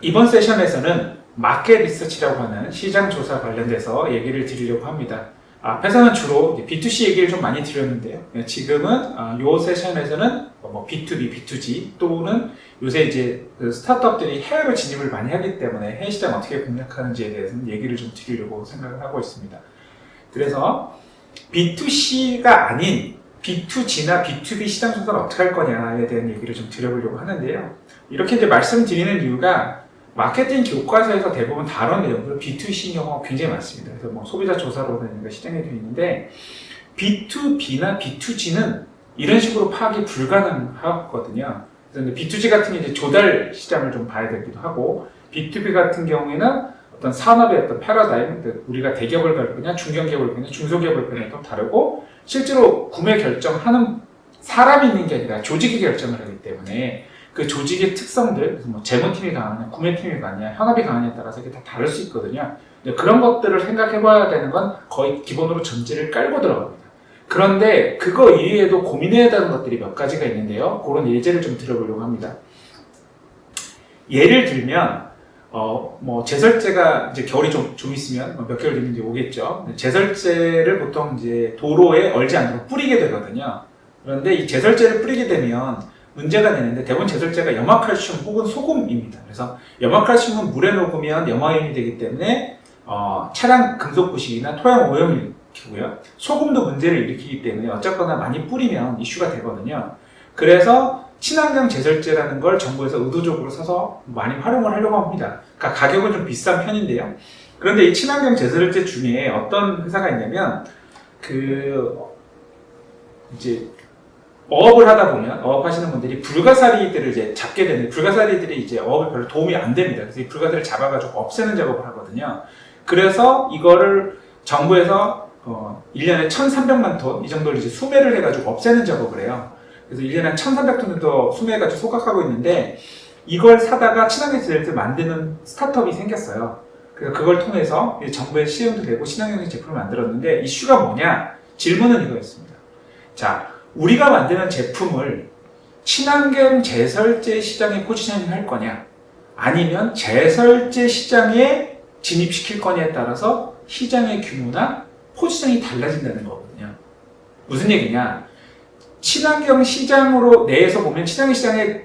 이번 세션에서는 마켓 리서치라고 하는 시장 조사 관련돼서 얘기를 드리려고 합니다. 앞에서는 주로 B2C 얘기를 좀 많이 드렸는데요. 지금은 이 세션에서는 B2B, B2G 또는 요새 이제 스타트업들이 해외로 진입을 많이 하기 때문에 해외 시장 어떻게 공략하는지에 대해서는 얘기를 좀 드리려고 생각을 하고 있습니다. 그래서 B2C가 아닌 B2G나 B2B 시장 조사를 어떻게 할 거냐에 대한 얘기를 좀 드려보려고 하는데요. 이렇게 이제 말씀드리는 이유가 마케팅 교과서에서 대부분 다룬 내용들 B2C 경우가 굉장히 많습니다. 그래서 소비자 조사로든가 시장에 되어 있는데 B2B나 B2G는 이런 식으로 파악이 불가능하거든요. 그래서 B2G 같은 게 이제 조달 시장을 좀 봐야 되기도 하고 B2B 같은 경우에는 어떤 산업의 어떤 패러다임, 우리가 대기업을 갈 거냐, 중견기업을 갈 거냐, 중소기업을 갈 거냐 좀 다르고 실제로 구매 결정하는 사람이 있는 게 아니라 조직이 결정을 하기 때문에 그 조직의 특성들, 그래서 재무팀이 강하냐, 구매팀이 강하냐, 현업이 강하냐에 따라서 이게 다 다를 수 있거든요. 그런 것들을 생각해 봐야 되는 건 거의 기본으로 전제를 깔고 들어갑니다. 그런데 그거 이외에도 고민해야 되는 것들이 몇 가지가 있는데요. 그런 예제를 좀 들어보려고 합니다. 예를 들면, 제설제가 이제 겨울이 좀 있으면 몇 개월 뒤면 이제 오겠죠. 제설제를 보통 이제 도로에 얼지 않도록 뿌리게 되거든요. 그런데 이 제설제를 뿌리게 되면 문제가 되는데 대부분 제설제가 염화칼슘 혹은 소금입니다. 그래서 염화칼슘은 물에 녹으면 염화염이 되기 때문에 차량 금속 부식이나 토양 오염을 일으키고요. 소금도 문제를 일으키기 때문에 어쨌거나 많이 뿌리면 이슈가 되거든요. 그래서 친환경 제설제라는 걸 정부에서 의도적으로 사서 많이 활용을 하려고 합니다. 그러니까 가격은 좀 비싼 편인데요. 그런데 이 친환경 제설제 중에 어떤 회사가 있냐면 이제 어업을 하다 보면 어업하시는 분들이 불가사리들을 이제 잡게 되는데 불가사리들이 이제 어업에 별로 도움이 안 됩니다. 그래서 이 불가사리를 잡아가지고 없애는 작업을 하거든요. 그래서 이거를 정부에서 1년에 1,300만 톤 이 정도를 이제 수매를 해가지고 없애는 작업을 해요. 그래서 1년에 한 1,300톤 정도 수매해가지고 소각하고 있는데 이걸 사다가 친환경 제설제를 만드는 스타트업이 생겼어요. 그래서 그걸 통해서 정부에 시행도 되고 친환경 제품을 만들었는데 이슈가 뭐냐? 질문은 이거였습니다. 자, 우리가 만드는 제품을 친환경 제설제 시장에 포지셔닝 할 거냐 아니면 제설제 시장에 진입시킬 거냐에 따라서 시장의 규모나 포지션이 달라진다는 거거든요. 무슨 얘기냐? 친환경 시장으로 내에서 보면 친환경 시장에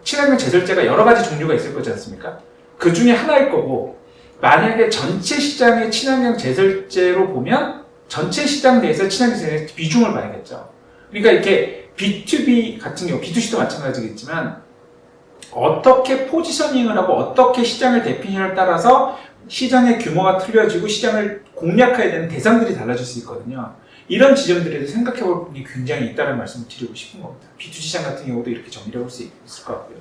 친환경 제설제가 여러 가지 종류가 있을 거지 않습니까? 그 중에 하나일 거고 만약에 전체 시장의 친환경 제설제로 보면 전체 시장 내에서 친환경 제설제 비중을 봐야겠죠. 그러니까 이렇게 B2B 같은 경우, B2C도 마찬가지겠지만 어떻게 포지셔닝을 하고 어떻게 시장을 대피하냐에 따라서 시장의 규모가 틀려지고 시장을 공략해야 되는 대상들이 달라질 수 있거든요. 이런 지점들에 대해서 생각해 볼 부분이 굉장히 있다는 말씀을 드리고 싶은 겁니다. B2C 시장 같은 경우도 이렇게 정리를 할 수 있을 것 같고요.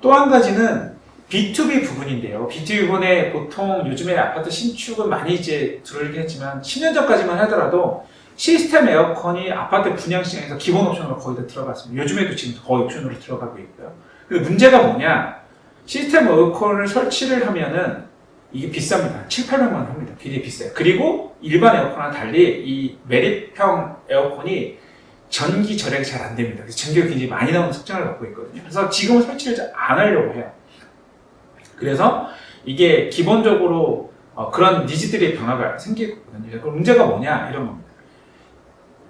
또 한 가지는 B2B 부분인데요. B2B 부분에 보통 요즘에 아파트 신축은 많이 이제 들어오긴 했지만 10년 전까지만 하더라도 시스템 에어컨이 아파트 분양 시장에서 기본 옵션으로 거의 다 들어갔습니다. 요즘에도 지금 거의 옵션으로 들어가고 있고요. 근데 문제가 뭐냐? 시스템 에어컨을 설치를 하면은 이게 비쌉니다. 7, 800만 원 합니다. 굉장히 비싸요. 그리고 일반 에어컨과 달리 이 매립형 에어컨이 전기 절약이 잘 안 됩니다. 그래서 전기가 굉장히 많이 나오는 특징을 갖고 있거든요. 그래서 지금은 설치를 잘 안 하려고 해요. 그래서 이게 기본적으로 그런 니즈들의 변화가 생기거든요. 그럼 문제가 뭐냐? 이런 겁니다.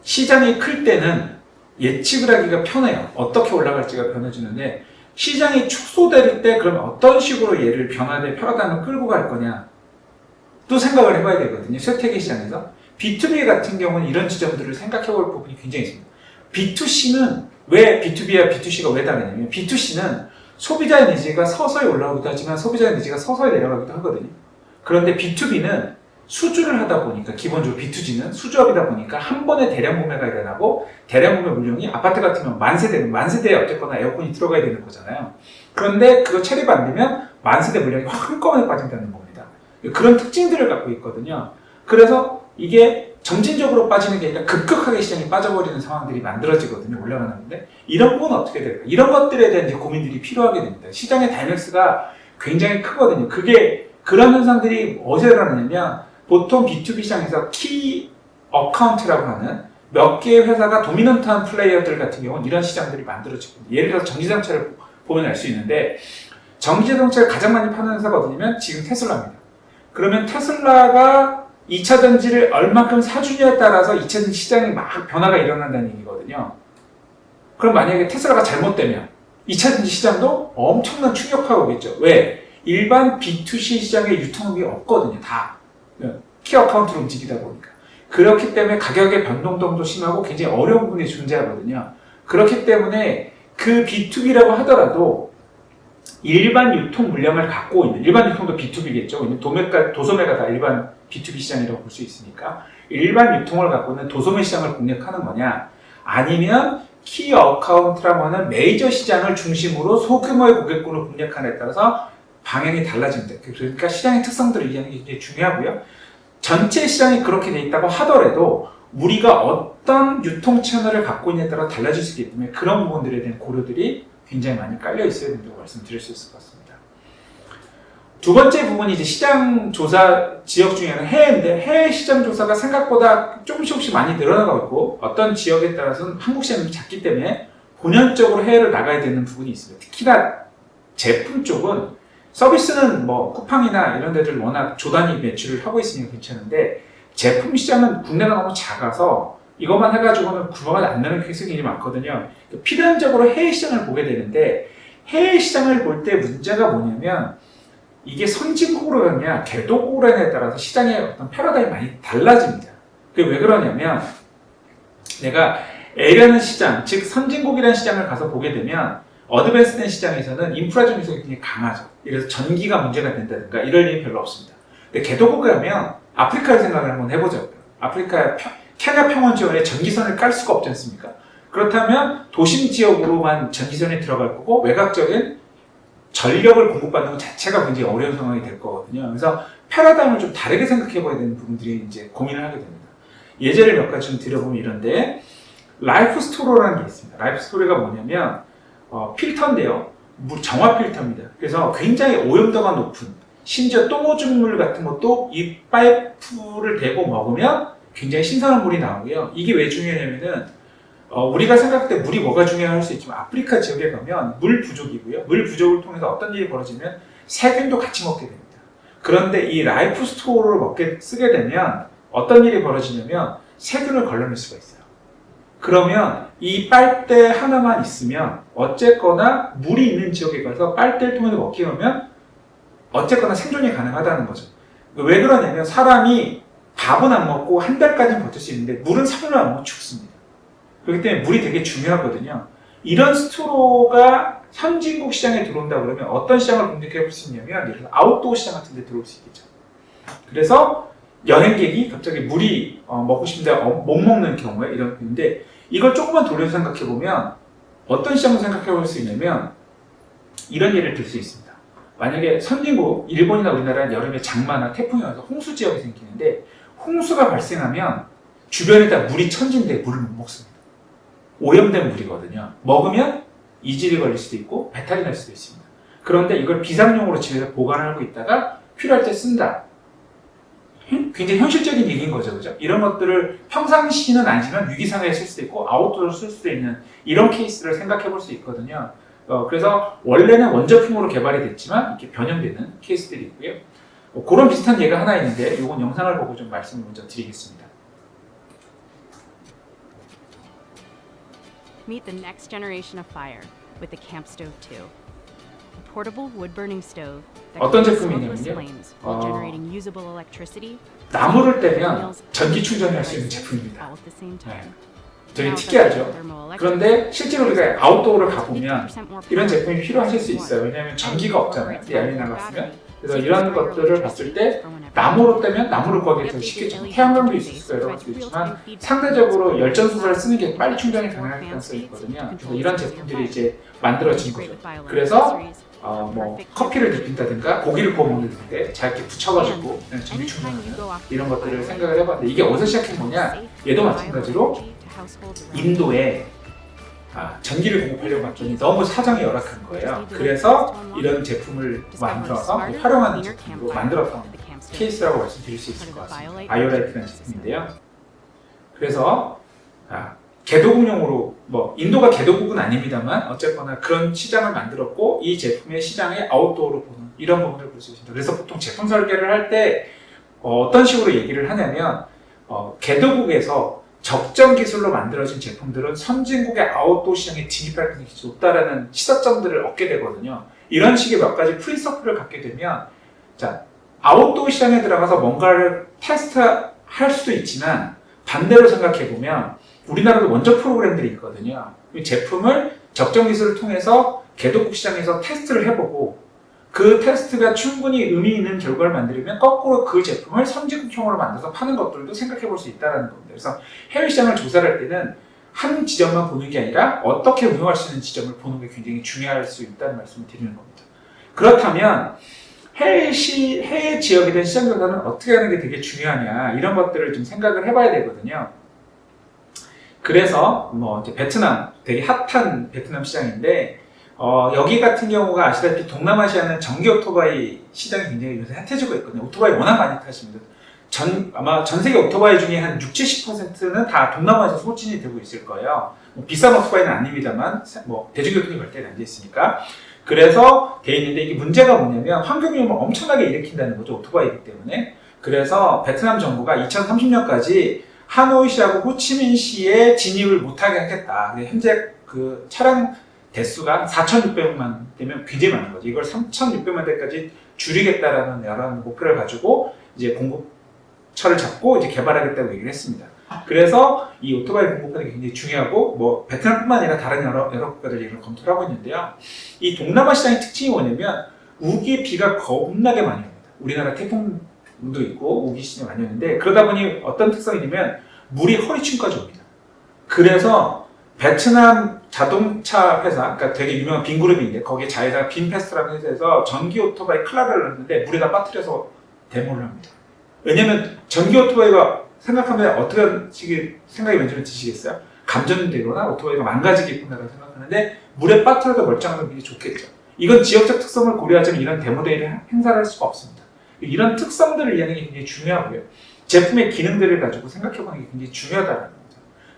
시장이 클 때는 예측을 하기가 편해요. 어떻게 올라갈지가 변해지는데 시장이 축소될 때 그러면 어떤 식으로 얘를 변화된 패러다임을 끌고 갈 거냐 또 생각을 해봐야 되거든요. 쇠퇴기 시장에서 B2B 같은 경우는 이런 지점들을 생각해 볼 부분이 굉장히 있습니다. B2C는 왜 B2B와 B2C가 왜 다르냐면 B2C는 소비자의 니즈가 서서히 올라오기도 하지만 소비자의 니즈가 서서히 내려가기도 하거든요. 그런데 B2B는 수주를 하다 보니까 기본적으로 B2G는 수주업이다 보니까 한 번에 대량 구매가 일어나고 대량 구매 물량이 아파트 같으면 만세대에 어쨌거나 에어컨이 들어가야 되는 거잖아요. 그런데 그거 체립 안 되면 만세대 물량이 한꺼번에 빠진다는 겁니다. 그런 특징들을 갖고 있거든요. 그래서 이게 점진적으로 빠지는 게 아니라 급격하게 시장이 빠져버리는 상황들이 만들어지거든요. 올라가는데 이런 부분은 어떻게 될까? 이런 것들에 대한 이제 고민들이 필요하게 됩니다. 시장의 다이맥스가 굉장히 크거든요. 그런 현상들이 어디서 일어나냐면 보통 B2B 시장에서 키 어카운트라고 하는 몇 개의 회사가 도미넌트한 플레이어들 같은 경우는 이런 시장들이 만들어지거든요. 예를 들어서 전기장치를 보면 알 수 있는데 전기자동차를 가장 많이 파는 회사가 어디냐면 지금 테슬라입니다. 그러면 테슬라가 2차 전지를 얼마큼 사주냐에 따라서 2차 전지 시장이 막 변화가 일어난다는 얘기거든요. 그럼 만약에 테슬라가 잘못되면 2차 전지 시장도 엄청난 충격파가 오겠죠. 왜? 일반 B2C 시장에 유통업이 없거든요. 다 키 어카운트로 움직이다 보니까. 그렇기 때문에 가격의 변동성도 심하고 굉장히 어려운 부분이 존재하거든요. 그렇기 때문에 그 B2B라고 하더라도 일반 유통 물량을 갖고 있는, 일반 유통도 B2B겠죠. 도소매가 다 일반 B2B 시장이라고 볼 수 있으니까 일반 유통을 갖고 있는 도소매 시장을 공략하는 거냐, 아니면 키 어카운트라고 하는 메이저 시장을 중심으로 소규모의 고객군을 공략하느냐에 따라서 방향이 달라집니다. 그러니까 시장의 특성들을 이해하는 게 굉장히 중요하고요. 전체 시장이 그렇게 돼 있다고 하더라도 우리가 어떤 유통 채널을 갖고 있느냐에 따라 달라질 수 있기 때문에 그런 부분들에 대한 고려들이 굉장히 많이 깔려 있어야 된다고 말씀드릴 수 있을 것 같습니다. 두 번째 부분이 이제 시장 조사 지역 중에는 해외인데, 해외 시장 조사가 생각보다 조금씩 많이 늘어나고 있고, 어떤 지역에 따라서는 한국 시장이 작기 때문에 본연적으로 해외를 나가야 되는 부분이 있습니다. 특히나 제품 쪽은, 서비스는 뭐 쿠팡이나 이런 데들 워낙 조단위 매출을 하고 있으니까 괜찮은데, 제품 시장은 국내가 너무 작아서 이것만 해가지고는 규모가 안 나는 케이스가 많거든요. 필연적으로 해외 시장을 보게 되는데, 해외 시장을 볼 때 문제가 뭐냐면 이게 선진국으로 가느냐 개도국으로 가느냐에 따라서 시장의 어떤 패러다임이 많이 달라집니다. 그게 왜 그러냐면, 내가 A라는 시장, 즉 선진국이라는 시장을 가서 보게 되면 어드밴스된 시장에서는 인프라 중에서 굉장히 강하죠. 그래서 전기가 문제가 된다든가 이럴 일이 별로 없습니다. 근데 개도국에 가면 아프리카를 생각을 한번 해보자고요. 아프리카 케냐 평원 지역에 전기선을 깔 수가 없지 않습니까? 그렇다면 도심 지역으로만 전기선이 들어갈 거고 외곽적인 전력을 공급받는 것 자체가 굉장히 어려운 상황이 될 거거든요. 그래서 패러다임을 좀 다르게 생각해 봐야 되는 부분들이 이제 고민을 하게 됩니다. 예제를 몇 가지 좀 드려보면 이런데, 라이프 스토어라는 게 있습니다. 라이프 스토어가 뭐냐면 필터인데요. 정화 필터입니다. 그래서 굉장히 오염도가 높은, 심지어 똥오줌물 같은 것도 이 파이프를 대고 먹으면 굉장히 신선한 물이 나오고요. 이게 왜 중요하냐면은 우리가 생각할 때 물이 뭐가 중요할 수 있지만 아프리카 지역에 가면 물 부족이고요. 물 부족을 통해서 어떤 일이 벌어지면 세균도 같이 먹게 됩니다. 그런데 이 라이프 스토어를 쓰게 되면 어떤 일이 벌어지냐면 세균을 걸러낼 수가 있어요. 그러면 이 빨대 하나만 있으면 어쨌거나 물이 있는 지역에 가서 빨대를 통해서 먹게 하면 어쨌거나 생존이 가능하다는 거죠. 왜 그러냐면 사람이 밥은 안 먹고 한 달까지는 버틸 수 있는데 물은 3일 안 먹으면 죽습니다. 그렇기 때문에 물이 되게 중요하거든요. 이런 스토어가 선진국 시장에 들어온다 그러면 어떤 시장을 공략해 볼 수 있냐면, 예를 들어서 아웃도어 시장 같은 데 들어올 수 있겠죠. 그래서 여행객이 갑자기 물이 먹고 싶은데 못 먹는 경우에 이런 건데, 이걸 조금만 돌려서 생각해 보면 어떤 시장을 생각해 볼 수 있냐면 이런 예를 들 수 있습니다. 만약에 선진국, 일본이나 우리나라는 여름에 장마나 태풍이 와서 홍수 지역이 생기는데, 홍수가 발생하면 주변에다 물이 천진데 물을 못 먹습니다. 오염된 물이거든요. 먹으면 이질이 걸릴 수도 있고 배탈이 날 수도 있습니다. 그런데 이걸 비상용으로 집에서 보관하고 있다가 필요할 때 쓴다. 굉장히 현실적인 얘기인 거죠, 그죠? 이런 것들을 평상시는 아니지만 위기상황에 쓸 수도 있고 아웃도어로 쓸 수도 있는 이런 케이스를 생각해 볼 수 있거든요. 그래서 원래는 원제품으로 개발이 됐지만 이렇게 변형되는 케이스들이 있고요. 그런 비슷한 예가 하나 있는데 이건 영상을 보고 좀 말씀을 먼저 드리겠습니다. Meet the next generation of fire with the Camp Stove 2. A portable wood-burning stove that 어떤 creates smokeless 제품이냐면요. flames while generating usable electricity. 나무를 떼면 전기 충전할 수 있는 제품입니다. All at the same time. 되게 특이하죠. 그런데 실제로 우리가 아웃도어를 가보면 이런 제품이 필요하실 수 있어요. 왜냐하면 전기가 없잖아요. 야외 나갔으면. 그래서 이런 것들을 봤을 때 나무로 떼면 나무를 구하기 더 쉽겠죠. 태양광도 있을 수가 여러 가지 있지만 상대적으로 열전 소사를 쓰는 게 빨리 충전이 가능할 가능성이 있거든요. 그래서 이런 제품들이 이제 만들어진 거죠. 그래서 뭐 커피를 데핀다든가 고기를 구워 먹는데 잘 이렇게 붙여가지고 전기 충전하는 이런 것들을 생각을 해봤는데, 이게 어디서 시작한 거냐? 얘도 마찬가지로 인도에 전기를 공급하려고 했더니 너무 사정이 열악한 거예요. 그래서 이런 제품을 만들어서 활용하는 제품으로 만들었던 케이스라고 말씀드릴 수 있을 것 같습니다. 바이오라이트라는 제품인데요. 그래서 개도국용으로 인도가 개도국은 아닙니다만 어쨌거나 그런 시장을 만들었고 이 제품의 시장의 아웃도어로 보는 이런 부분을 볼 수 있습니다. 그래서 보통 제품 설계를 할 때 어떤 식으로 얘기를 하냐면 개도국에서 적정 기술로 만들어진 제품들은 선진국의 아웃도어 시장에 진입할 가능성이 높다라는 시사점들을 얻게 되거든요. 이런 식의 몇 가지 프린서플을 갖게 되면 자, 아웃도어 시장에 들어가서 뭔가를 테스트할 수도 있지만 반대로 생각해보면 우리나라도 원적 프로그램들이 있거든요. 이 제품을 적정 기술을 통해서 개도국 시장에서 테스트를 해보고 그 테스트가 충분히 의미 있는 결과를 만들면 거꾸로 그 제품을 선진국형으로 만들어서 파는 것들도 생각해볼 수 있다는 겁니다. 그래서 해외 시장을 조사를 할 때는 한 지점만 보는 게 아니라 어떻게 운영할 수 있는 지점을 보는 게 굉장히 중요할 수 있다는 말씀을 드리는 겁니다. 그렇다면 해외 지역에 대한 시장 조사는 어떻게 하는 게 되게 중요하냐 이런 것들을 좀 생각을 해봐야 되거든요. 그래서 이제 베트남 되게 핫한 베트남 시장인데 여기 같은 경우가 아시다시피 동남아시아는 전기 오토바이 시장이 굉장히 요새 핫해지고 있거든요. 오토바이 워낙 많이 타십니다. 아마 전 세계 오토바이 중에 한 60~70%는 다 동남아에서 소진이 되고 있을 거예요. 비싼 오토바이는 아닙니다만 대중교통이 발달이 안 돼 있으니까. 그래서 돼 있는데 이게 문제가 뭐냐면 환경오염을 엄청나게 일으킨다는 거죠. 오토바이이기 때문에. 그래서 베트남 정부가 2030년까지 하노이시하고 호치민시에 진입을 못하게 하겠다. 현재 그 차량 대수가 4,600만 대면 굉장히 많은 거죠. 이걸 3,600만 대까지 줄이겠다라는 여러 목표를 가지고 이제 공급처를 잡고 이제 개발하겠다고 얘기를 했습니다. 그래서 이 오토바이 공급하는 게 굉장히 중요하고 베트남뿐만 아니라 다른 여러 국가들 이걸 검토를 하고 있는데요. 이 동남아 시장의 특징이 뭐냐면 우기 비가 겁나게 많이 옵니다. 우리나라 태풍도 있고 우기 시즌이 많이 오는데 그러다 보니 어떤 특성이 있냐면 물이 허리춤까지 옵니다. 그래서 베트남 자동차 회사, 그러니까 되게 유명한 빈 그룹인데 거기에 자회사가 빈페스트라는 회사에서 전기 오토바이 클라베를 넣는데 물에다 빠뜨려서 데모를 합니다. 왜냐면 전기 오토바이가 생각하면 어떻게 생각이 먼저 드시겠어요? 감전되거나 오토바이가 망가지겠구나라고 생각하는데 물에 빠뜨려도 멀쩡하면 굉장히 좋겠죠. 이건 지역적 특성을 고려하자면 이런 데모데이를 행사를 할 수가 없습니다. 이런 특성들을 이해하는 게 굉장히 중요하고요. 제품의 기능들을 가지고 생각해보는 게 굉장히 중요하다는 거죠.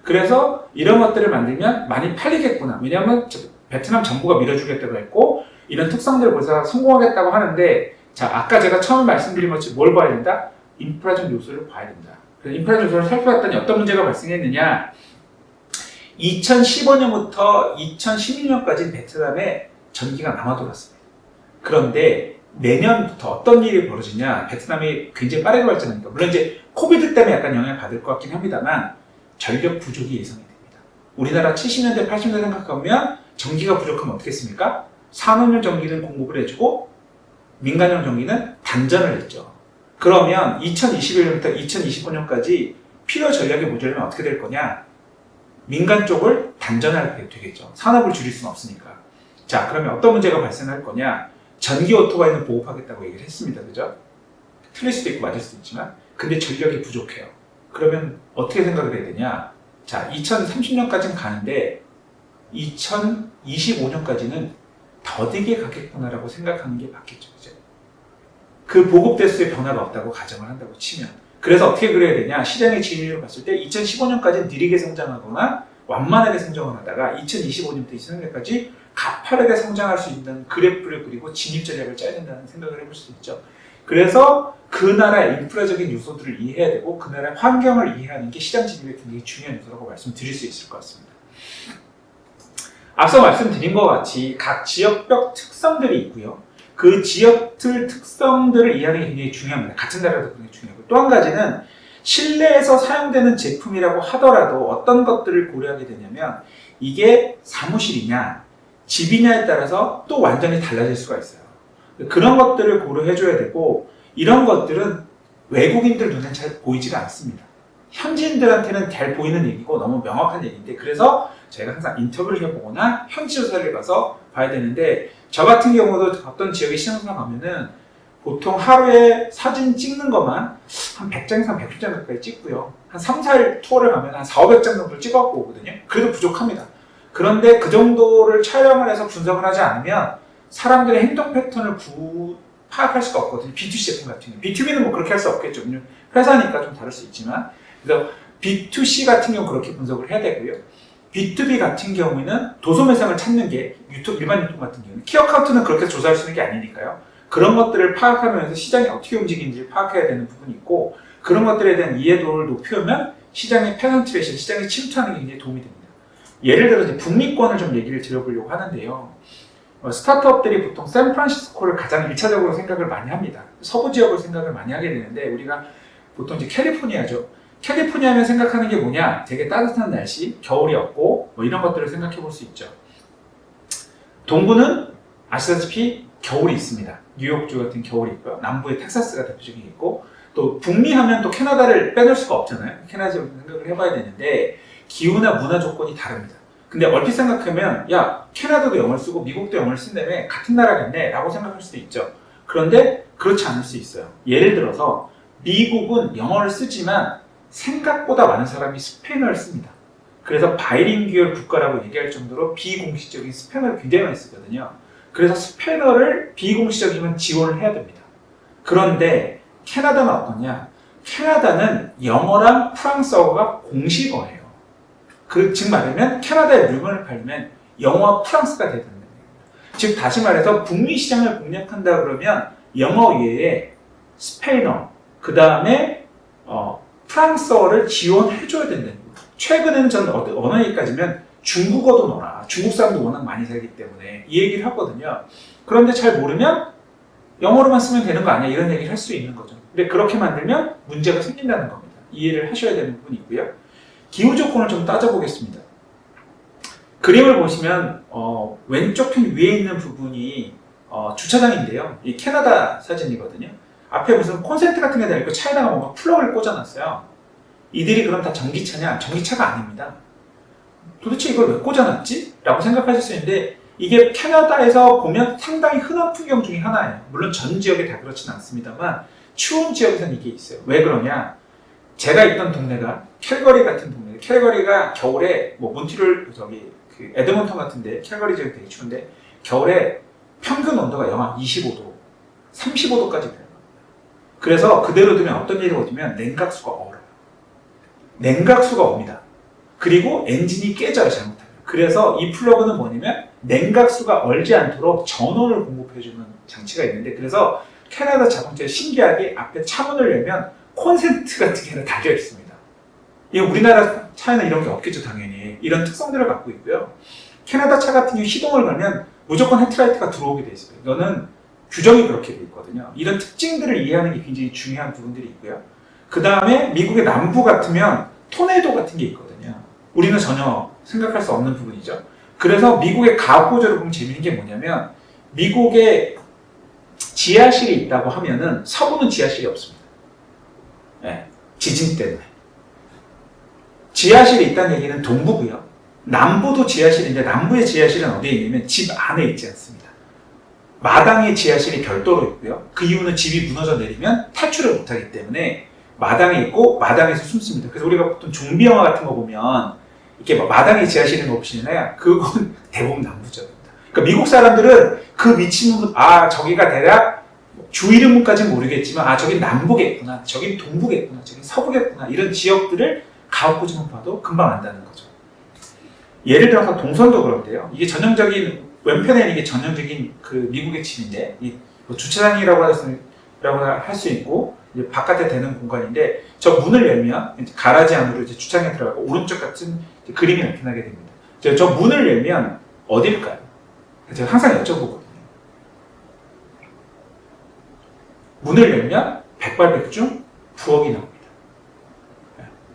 그래서 이런 것들을 만들면 많이 팔리겠구나. 왜냐하면 베트남 정부가 밀어주겠다고 했고 이런 특성들을 보여서 성공하겠다고 하는데 자, 아까 제가 처음 말씀드린 것처럼 뭘 봐야 된다? 인프라적 요소를 봐야 된다. 그래서 인프라적 요소를 살펴봤더니 어떤 문제가 발생했느냐 2015년부터 2016년까지 베트남에 전기가 남아 돌았습니다. 그런데 내년부터 어떤 일이 벌어지냐 베트남이 굉장히 빠르게 발전하니까 물론 이제 코비드 때문에 약간 영향을 받을 것 같긴 합니다만 전력 부족이 예상이 됩니다. 우리나라 70년대 80년대 생각하면 전기가 부족하면 어떻게 했습니까? 산업용 전기는 공급을 해주고 민간용 전기는 단전을 했죠. 그러면 2021년부터 2025년까지 필요 전력이 모자라면 어떻게 될 거냐? 민간 쪽을 단전하게 되겠죠. 산업을 줄일 수는 없으니까. 자, 그러면 어떤 문제가 발생할 거냐? 전기 오토바이는 보급하겠다고 얘기를 했습니다. 그죠? 틀릴 수도 있고 맞을 수도 있지만 근데 전력이 부족해요. 그러면 어떻게 생각을 해야 되냐? 자, 2030년까지는 가는데 2025년까지는 더디게 가겠구나라고 생각하는 게 맞겠죠. 그죠? 그 보급 대수의 변화가 없다고 가정을 한다고 치면 그래서 어떻게 그래야 되냐? 시장의 진입을 봤을 때 2015년까지는 느리게 성장하거나 완만하게 성장을 하다가 2025년부터 2030년까지 가파르게 성장할 수 있는 그래프를 그리고 진입 전략을 짜야 된다는 생각을 해볼 수 있죠. 그래서 그 나라의 인프라적인 요소들을 이해해야 되고 그 나라의 환경을 이해하는 게 시장 진입에 굉장히 중요한 요소라고 말씀드릴 수 있을 것 같습니다. 앞서 말씀드린 것 같이 각 지역별 특성들이 있고요. 그 지역들 특성들을 이해하는 게 굉장히 중요합니다. 같은 나라도 굉장히 중요하고 또 한 가지는 실내에서 사용되는 제품이라고 하더라도 어떤 것들을 고려하게 되냐면 이게 사무실이냐 집이냐에 따라서 또 완전히 달라질 수가 있어요. 그런 것들을 고려해줘야 되고 이런 것들은 외국인들 눈에 잘 보이지가 않습니다. 현지인들한테는 잘 보이는 얘기고 너무 명확한 얘기인데 그래서 저희가 항상 인터뷰를 해보거나 현지 조사를 가서 봐야 되는데 저 같은 경우도 어떤 지역에 시장조사 가면은 보통 하루에 사진 찍는 것만 한 100장에서 150장 가까이 찍고요. 한 3, 4일 투어를 가면 한 4, 500장 정도 찍어갖고 오거든요. 그래도 부족합니다. 그런데 그 정도를 촬영을 해서 분석을 하지 않으면 사람들의 행동 패턴을 파악할 수가 없거든요. B2C 제품 같은 경우. B2B는 뭐 그렇게 할 수 없겠죠. 회사니까 좀 다를 수 있지만. 그래서 B2C 같은 경우 그렇게 분석을 해야 되고요. B2B 같은 경우에는 도소매상을 찾는 게 일반 유통 같은 경우는 키 어카운트는 그렇게 조사할 수 있는 게 아니니까요. 그런 것들을 파악하면서 시장이 어떻게 움직이는지 파악해야 되는 부분이 있고 그런 것들에 대한 이해도를 높이면 시장의 페넌트레이션, 시장에 침투하는 게 굉장히 도움이 됩니다. 예를 들어서 북미권을 좀 얘기를 드려보려고 하는데요. 스타트업들이 보통 샌프란시스코를 가장 1차적으로 생각을 많이 합니다. 서부 지역을 생각을 많이 하게 되는데 우리가 보통 이제 캘리포니아죠. 캘리포니아면 생각하는 게 뭐냐? 되게 따뜻한 날씨, 겨울이 없고 뭐 이런 것들을 생각해 볼 수 있죠. 동부는 아시다시피 겨울이 있습니다. 뉴욕주 같은 겨울이 있고요. 남부에 텍사스가 대표적인 게 있고 또 북미 하면 또 캐나다를 빼놓을 수가 없잖아요. 캐나다를 생각을 해봐야 되는데 기후나 문화 조건이 다릅니다. 근데 얼핏 생각하면 야 캐나다도 영어를 쓰고 미국도 영어를 쓴다며 같은 나라겠네 라고 생각할 수도 있죠. 그런데 그렇지 않을 수 있어요. 예를 들어서 미국은 영어를 쓰지만 생각보다 많은 사람이 스페인어를 씁니다. 그래서 바이링구얼 국가라고 얘기할 정도로 비공식적인 스페인어를 굉장히 많이 쓰거든요. 그래서 스페인어를 비공식적이면 지원을 해야 됩니다. 그런데 캐나다는 어떠냐? 캐나다는 영어랑 프랑스어가 공식어예요. 즉 말하면 캐나다에 물건을 팔면 영어와 프랑스가 돼야 된다. 즉 다시 말해서 북미 시장을 공략한다 그러면 영어 외에 스페인어, 그 다음에 프랑스어를 지원해줘야 된다는 거예요. 최근에는 저는 어느 얘기까지면 중국어도 넣어라. 중국 사람도 워낙 많이 살기 때문에 이 얘기를 하거든요. 그런데 잘 모르면 영어로만 쓰면 되는 거 아니야? 이런 얘기를 할 수 있는 거죠. 근데 그렇게 만들면 문제가 생긴다는 겁니다. 이해를 하셔야 되는 부분이 있고요. 기후 조건을 좀 따져보겠습니다. 그림을 보시면 왼쪽 편 위에 있는 부분이 주차장인데요. 이 캐나다 사진이거든요. 앞에 무슨 콘센트 같은 게 달려있고 차에다가 뭔가 플러그를 꽂아놨어요. 이들이 그럼 다 전기차냐? 전기차가 아닙니다. 도대체 이걸 왜 꽂아놨지? 라고 생각하실 수 있는데 이게 캐나다에서 보면 상당히 흔한 풍경 중에 하나예요. 물론 전 지역에 다 그렇지는 않습니다만 추운 지역에서는 이게 있어요. 왜 그러냐? 제가 있던 동네가 캘거리 같은 동네. 캘거리가 겨울에 뭐 몬트리올 그 에드먼턴 같은데 캘거리 지역이 되게 추운데 겨울에 평균 온도가 영하 25도, 35도까지 돼요. 그래서 그대로 두면 어떤 일이 벌어지면 냉각수가 얼어요. 냉각수가 옵니다. 그리고 엔진이 깨져요, 잘못하면. 그래서 이 플러그는 뭐냐면 냉각수가 얼지 않도록 전원을 공급해주는 장치가 있는데 그래서 캐나다 자동차에 신기하게 앞에 차문을 열면 콘센트 같은 게 하나 달려 있습니다. 이 우리나라 차에는 이런 게 없겠죠, 당연히. 이런 특성들을 갖고 있고요. 캐나다 차 같은 경우 시동을 걸면 무조건 헤드라이트가 들어오게 돼 있어요. 이거는 규정이 그렇게 돼 있거든요. 이런 특징들을 이해하는 게 굉장히 중요한 부분들이 있고요. 그 다음에 미국의 남부 같으면 토네이도 같은 게 있거든요. 우리는 전혀 생각할 수 없는 부분이죠. 그래서 미국의 가옥 구조를 보면 재밌는 게 뭐냐면 미국에 지하실이 있다고 하면은 서부는 지하실이 없습니다. 네, 지진 때문에. 지하실이 있다는 얘기는 동부고요. 남부도 지하실인데 남부의 지하실은 어디에 있냐면 집 안에 있지 않습니다. 마당에 지하실이 별도로 있고요. 그 이유는 집이 무너져 내리면 탈출을 못하기 때문에 마당에 있고 마당에서 숨습니다. 그래서 우리가 보통 좀비 영화 같은 거 보면 이렇게 마당에 지하실 있는 거 보시잖아요. 그건 대부분 남부적입니다. 그러니까 미국 사람들은 그 위치는 저기가 대략 주 이름까지는 모르겠지만 저긴 남부겠구나, 저긴 동부겠구나, 저긴 서부겠구나 이런 지역들을 가옥구조만 봐도 금방 안다는 거죠. 예를 들어서 동선도 그런데요. 이게 전형적인 왼편에는 이게 전형적인 그 미국의 집인데 뭐 주차장이라고 할 수 있고 이제 바깥에 되는 공간인데 저 문을 열면 이제 가라지 안으로 이제 주차장에 들어가고 오른쪽 같은 그림이 나타나게 됩니다. 저 문을 열면 어딜까요? 제가 항상 여쭤보거든요. 문을 열면 백발백중 부엌이 나옵니다.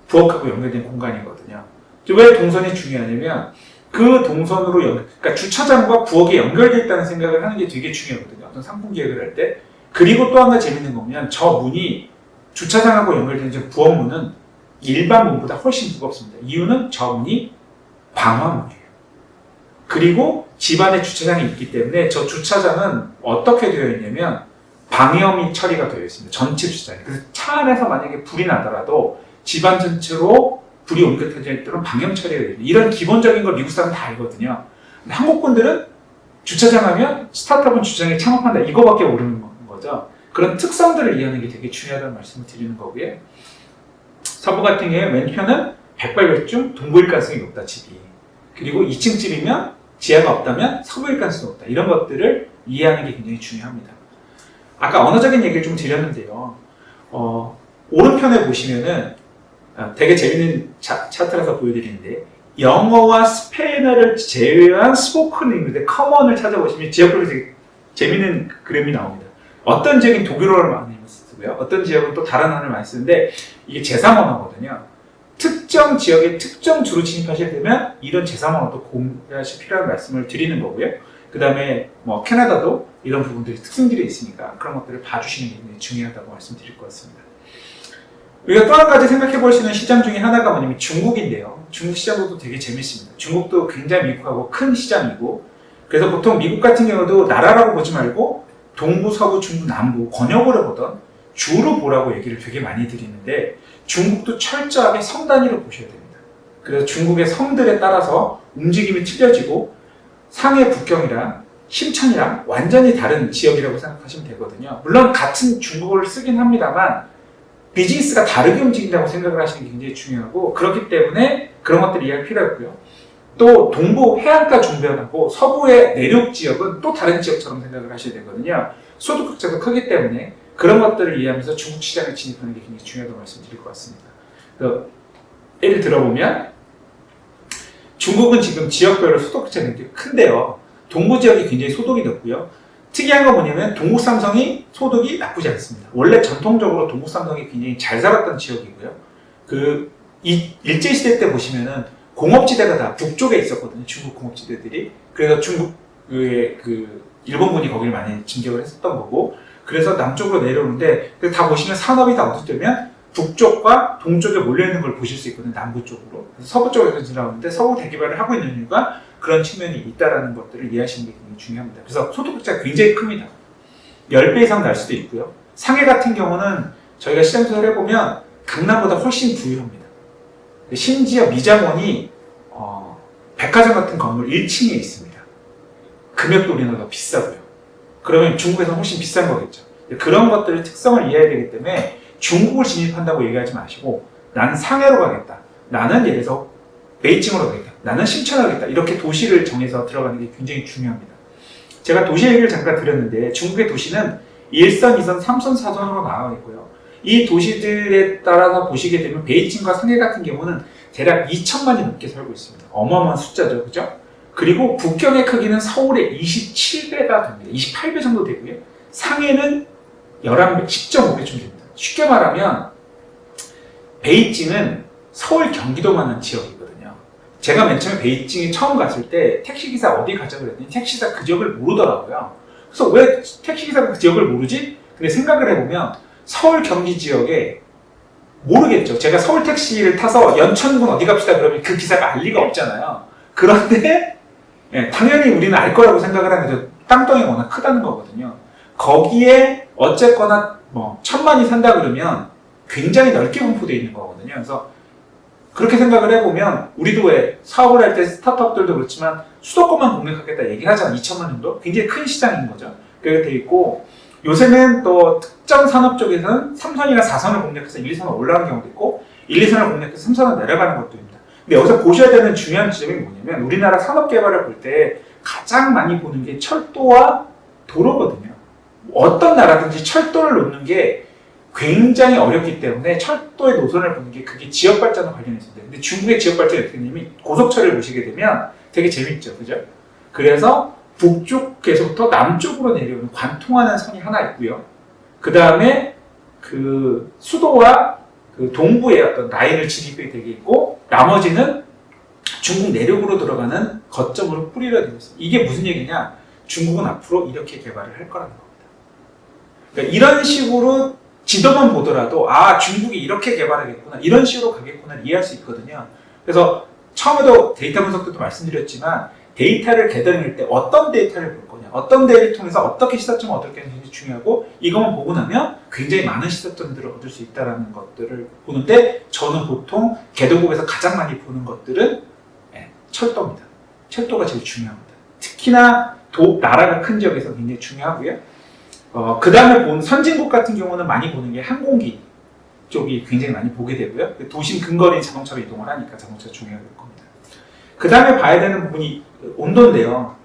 부엌하고 연결된 공간이거든요. 왜 동선이 중요하냐면 그 동선으로 그러니까 주차장과 부엌이 연결되어 있다는 생각을 하는 게 되게 중요하거든요. 어떤 상품 계획을 할 때. 그리고 또 한 가지 재밌는 거 보면 저 문이 주차장하고 연결된 부엌 문은 일반 문보다 훨씬 무겁습니다. 이유는 저 문이 방화문이에요. 그리고 집안에 주차장이 있기 때문에 저 주차장은 어떻게 되어 있냐면 방염이 처리가 되어 있습니다. 전체 주차장이. 그래서 차 안에서 만약에 불이 나더라도 집안 전체로 불이 옮겨져 있도록 방염 처리가 됩니다. 이런 기본적인 걸 미국 사람은 다 알거든요. 근데 한국 분들은 주차장 하면 스타트업은 주차장에 창업한다 이거밖에 모르는 거죠. 그런 특성들을 이해하는 게 되게 중요하다는 말씀을 드리는 거고요. 서부 같은 경우에 왼편은 백발백중 동부일 가능성이 높다, 집이. 그리고 2층 집이면 지하가 없다면 서부일 가능성이 높다. 이런 것들을 이해하는 게 굉장히 중요합니다. 아까 언어적인 얘기를 좀 드렸는데요. 오른편에 보시면은 되게 재밌는 차트라서 보여드리는데 영어와 스페인어를 제외한 스포큰 잉글리시 커먼을 찾아보시면 지역별로 되게 재밌는 그림이 나옵니다. 어떤 지역은 독일어를 많이 쓰고요. 어떤 지역은 또 다른 언어를 많이 쓰는데 이게 제3언어거든요. 특정 지역에 특정 주로 진입하시게 되면 이런 제3언어도 공부하실 필요한 말씀을 드리는 거고요. 그 다음에 뭐 캐나다도 이런 부분들이 특징들이 있으니까 그런 것들을 봐주시는 게 굉장히 중요하다고 말씀드릴 것 같습니다. 우리가 또 한 가지 생각해 볼 수 있는 시장 중에 하나가 뭐냐면 중국인데요. 중국 시장도 되게 재밌습니다. 중국도 굉장히 미국하고 큰 시장이고, 그래서 보통 미국 같은 경우도 나라라고 보지 말고 동부, 서부, 중부, 남부 권역으로 보던 주로 보라고 얘기를 되게 많이 드리는데 중국도 철저하게 성 단위로 보셔야 됩니다. 그래서 중국의 성들에 따라서 움직임이 틀려지고 상해 북경이랑 심천이랑 완전히 다른 지역이라고 생각하시면 되거든요. 물론 같은 중국어를 쓰긴 합니다만 비즈니스가 다르게 움직인다고 생각을 하시는 게 굉장히 중요하고, 그렇기 때문에 그런 것들을 이해할 필요가 있고요. 또 동부 해안가 중변하고 서부의 내륙 지역은 또 다른 지역처럼 생각을 하셔야 되거든요. 소득 격차도 크기 때문에 그런 것들을 이해하면서 중국 시장에 진입하는 게 굉장히 중요하다고 말씀드릴 것 같습니다. 예를 들어보면 중국은 지금 지역별로 소득 격차가 굉장히 큰데요. 동부 지역이 굉장히 소득이 높고요. 특이한 건 뭐냐면 동국삼성이 소득이 나쁘지 않습니다. 원래 전통적으로 동국삼성이 굉장히 잘 살았던 지역이고요. 일제시대 때 보시면은 공업지대가 다 북쪽에 있었거든요. 중국 공업지대들이. 그래서 중국의 일본군이 거기를 많이 진격을 했었던 거고, 그래서 남쪽으로 내려오는데 다 보시면 산업이 다 어디 되면 북쪽과 동쪽에 몰려있는 걸 보실 수 있거든요. 남부 쪽으로. 그래서 서부 쪽에서 지나오는데 서부 대개발을 하고 있는 이유가 그런 측면이 있다는 것들을 이해하시는 게 굉장히 중요합니다. 그래서 소득 격차가 굉장히 큽니다. 10배 이상 날 수도 있고요. 상해 같은 경우는 저희가 시장 조사를 해보면 강남보다 훨씬 부유합니다. 심지어 미장원이 백화점 같은 건물 1층에 있습니다. 금액도 우리나라 더 비싸고요. 그러면 중국에서는 훨씬 비싼 거겠죠. 그런 것들의 특성을 이해해야 되기 때문에 중국을 진입한다고 얘기하지 마시고 나는 상해로 가겠다. 나는 예를 들어서 베이징으로 가겠다. 나는 심천으로 가겠다. 이렇게 도시를 정해서 들어가는 게 굉장히 중요합니다. 제가 도시 얘기를 잠깐 드렸는데 중국의 도시는 1선, 2선, 3선, 4선으로 나와 있고요. 이 도시들에 따라서 보시게 되면 베이징과 상해 같은 경우는 대략 2천만이 넘게 살고 있습니다. 어마어마한 숫자죠. 그죠? 그리고 북경의 크기는 서울의 27배가 됩니다. 28배 정도 되고요. 상해는 11배, 10.5배 정도 됩니다. 쉽게 말하면 베이징은 서울 경기도만한 지역이거든요. 제가 맨 처음에 베이징에 처음 갔을 때 택시기사 어디 가자 그랬더니 택시기사 그 지역을 모르더라고요. 그래서 왜 택시기사가 그 지역을 모르지? 근데 생각을 해보면 서울 경기 지역에 모르겠죠. 제가 서울 택시를 타서 연천군 어디 갑시다 그러면 그 기사가 알 리가 없잖아요. 그런데 당연히 우리는 알 거라고 생각을 하는데 땅덩이가 워낙 크다는 거거든요. 거기에 어쨌거나 1,000만이 산다 그러면 굉장히 넓게 분포되어 있는 거거든요. 그래서 그렇게 생각을 해보면 우리도 왜 사업을 할 때 스타트업들도 그렇지만 수도권만 공략하겠다 얘기를 하잖아요. 2천만 정도? 굉장히 큰 시장인 거죠. 그렇게 돼 있고 요새는 또 특정 산업 쪽에서는 3선이나 4선을 공략해서 1, 2선을 올라가는 경우도 있고 1, 2선을 공략해서 3선을 내려가는 것도 있습니다. 근데 여기서 보셔야 되는 중요한 지점이 뭐냐면 우리나라 산업 개발을 볼 때 가장 많이 보는 게 철도와 도로거든요. 어떤 나라든지 철도를 놓는 게 굉장히 어렵기 때문에 철도의 노선을 보는 게 그게 지역 발전과 관련해서 돼요. 근데 중국의 지역 발전이 어떻게 되냐면 고속철을 보시게 되면 되게 재밌죠. 그죠? 그래서 북쪽에서부터 남쪽으로 내려오는 관통하는 선이 하나 있고요. 그 다음에 그 수도와 그 동부의 어떤 라인을 진입하게 되게 있고 나머지는 중국 내륙으로 들어가는 거점으로 뿌리려 되어 있어요. 이게 무슨 얘기냐? 중국은 앞으로 이렇게 개발을 할 거라는 겁니다. 그러니까 이런 식으로 지도만 보더라도 중국이 이렇게 개발하겠구나 이런 식으로 가겠구나 이해할 수 있거든요. 그래서 처음에도 데이터 분석 때도 말씀드렸지만 데이터를 개발할 때 어떤 데이터를 볼 거냐 어떤 데이터를 통해서 어떻게 시사점을 얻을 것인지 중요하고 이것만 보고 나면 굉장히 많은 시사점들을 얻을 수 있다는 것들을 보는데 저는 보통 개도국에서 가장 많이 보는 것들은 철도입니다. 철도가 제일 중요합니다. 특히나 나라가 큰 지역에서 굉장히 중요하고요. 그 다음에 본 선진국 같은 경우는 많이 보는 게 항공기 쪽이 굉장히 많이 보게 되고요. 도심 근거리에 자동차로 이동을 하니까 자동차가 중요할 겁니다. 그 다음에 봐야 되는 부분이 온도인데요.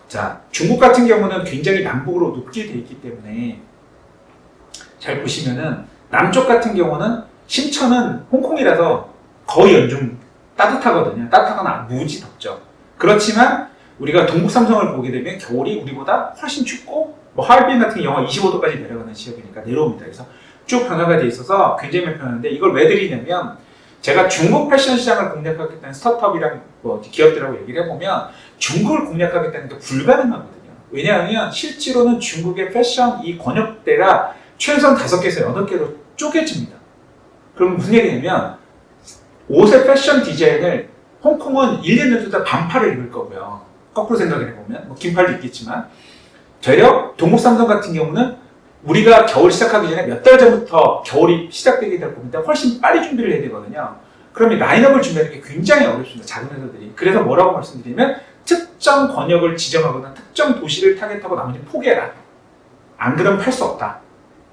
자, 중국 같은 경우는 굉장히 남북으로 높게 되어 있기 때문에 잘 보시면은 남쪽 같은 경우는 신천은 홍콩이라서 거의 연중 따뜻하거든요. 따뜻하거나 무지 덥죠. 그렇지만 우리가 동북 삼성을 보게 되면 겨울이 우리보다 훨씬 춥고 뭐 하얼빈 같은 게 영하 25도까지 내려가는 지역이니까 내려옵니다. 그래서 쭉 변화가 돼 있어서 굉장히 편한데 이걸 왜 드리냐면 제가 중국 패션 시장을 공략하겠다는 스타트업이랑 뭐 기업들하고 얘기를 해보면 중국을 공략하겠다는 게 불가능하거든요. 왜냐하면 실제로는 중국의 패션 이 권역대가 최소한 5개에서 8개로 쪼개집니다. 그럼 무슨 얘기냐면 옷의 패션 디자인을 홍콩은 1년 전부터 반팔을 입을 거고요. 거꾸로 생각을 해보면 뭐 긴팔도 있겠지만 되려 동북 삼성 같은 경우는 우리가 겨울 시작하기 전에 몇 달 전부터 겨울이 시작되게 될 겁니다. 훨씬 빨리 준비를 해야 되거든요. 그러면 라인업을 준비하는 게 굉장히 어렵습니다. 작은 회사들이. 그래서 뭐라고 말씀드리면 특정 권역을 지정하거나 특정 도시를 타겟하고 나머지는 포기해라. 안 그러면 팔 수 없다.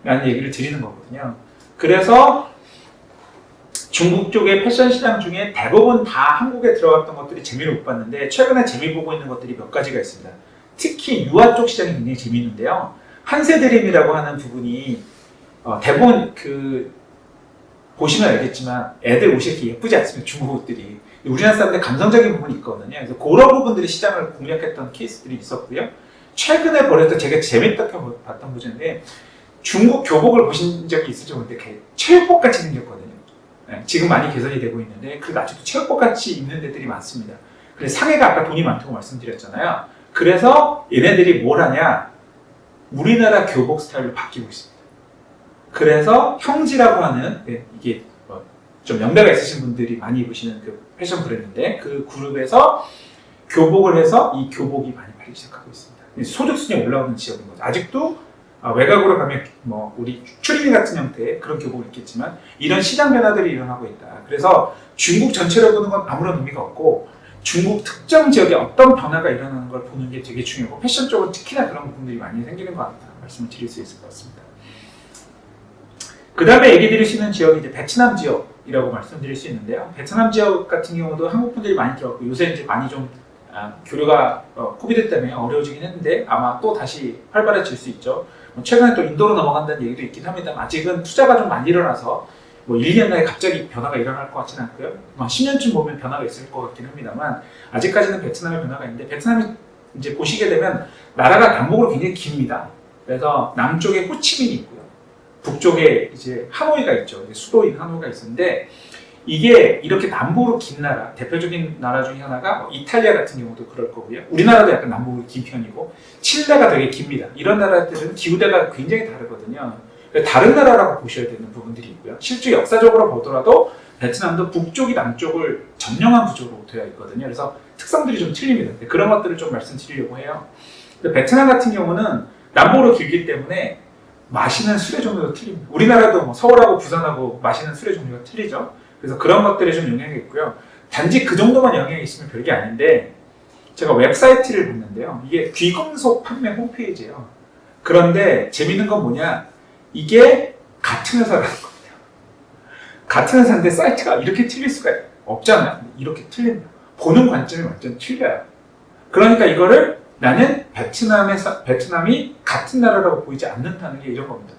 라는 얘기를 드리는 거거든요. 그래서 중국 쪽의 패션 시장 중에 대부분 다 한국에 들어갔던 것들이 재미를 못 봤는데 최근에 재미 보고 있는 것들이 몇 가지가 있습니다. 특히 유아 쪽 시장이 굉장히 재미있는데요. 한세드림이라고 하는 부분이 대부분 보시면 알겠지만 애들 옷이 이렇게 예쁘지 않습니까? 중국 옷들이. 우리나라 사람들 감성적인 부분이 있거든요. 그래서 그런 부분들이 시장을 공략했던 케이스들이 있었고요. 최근에 벌였던 제가 재밌다고 봤던 부분인데 중국 교복을 보신 적이 있을지 모르겠는데 체육복같이 생겼거든요. 네, 지금 많이 개선이 되고 있는데 그래도 아직도 체육복같이 입는 데들이 많습니다. 그래서 상해가 아까 돈이 많다고 말씀드렸잖아요. 그래서 얘네들이 뭘 하냐 우리나라 교복 스타일로 바뀌고 있습니다. 그래서 형지라고 하는 이게 좀 연배가 있으신 분들이 많이 입으시는 그 패션 브랜드인데 그 그룹에서 교복을 해서 이 교복이 많이 팔리기 시작하고 있습니다. 소득순위 올라오는 지역인 거죠. 아직도 외곽으로 가면 뭐 우리 추리닝 같은 형태의 그런 교복을 입겠지만 이런 시장 변화들이 일어나고 있다. 그래서 중국 전체를 보는 건 아무런 의미가 없고 중국 특정 지역에 어떤 변화가 일어나는 걸 보는 게 되게 중요하고 패션 쪽은 특히나 그런 부분들이 많이 생기는 것 같다 말씀을 드릴 수 있을 것 같습니다. 그 다음에 얘기 드릴 수 있는 지역이 이제 베트남 지역이라고 말씀드릴 수 있는데요. 베트남 지역 같은 경우도 한국 분들이 많이 들어갔고 요새 이제 많이 좀 교류가 코비드 때문에 어려워지긴 했는데 아마 또 다시 활발해질 수 있죠. 최근에 또 인도로 넘어간다는 얘기도 있긴 합니다만 아직은 투자가 좀 많이 일어나서 뭐 1, 2년 내에 갑자기 변화가 일어날 것 같지는 않고요. 10년쯤 보면 변화가 있을 것 같긴 합니다만 아직까지는 베트남의 변화가 있는데 베트남이 이제 보시게 되면 나라가 남북으로 굉장히 깁니다. 그래서 남쪽에 호치민이 있고요. 북쪽에 이제 하노이가 있죠. 수도인 하노이가 있었는데 이게 이렇게 남북으로 긴 나라, 대표적인 나라 중에 하나가 이탈리아 같은 경우도 그럴 거고요. 우리나라도 약간 남북으로 긴 편이고 칠레가 되게 깁니다. 이런 나라들은 기후대가 굉장히 다르거든요. 다른 나라라고 보셔야 되는 부분들이 있고요. 실제 역사적으로 보더라도 베트남도 북쪽이 남쪽을 점령한 구조로 되어 있거든요. 그래서 특성들이 좀 틀립니다. 그런 것들을 좀 말씀드리려고 해요. 베트남 같은 경우는 남북으로 길기 때문에 마시는 술의 종류도 틀립니다. 우리나라도 뭐 서울하고 부산하고 마시는 술의 종류가 틀리죠. 그래서 그런 것들에 좀 영향이 있고요. 단지 그 정도만 영향이 있으면 별게 아닌데 제가 웹사이트를 봤는데요. 이게 귀금속 판매 홈페이지예요. 그런데 재밌는 건 뭐냐? 이게 같은 회사라는 겁니다. 같은 회사인데 사이트가 이렇게 틀릴 수가 없잖아요. 이렇게 틀립니다. 보는 관점이 완전 틀려요. 그러니까 이거를 나는 베트남이 같은 나라라고 보이지 않는다는 게 이런 겁니다.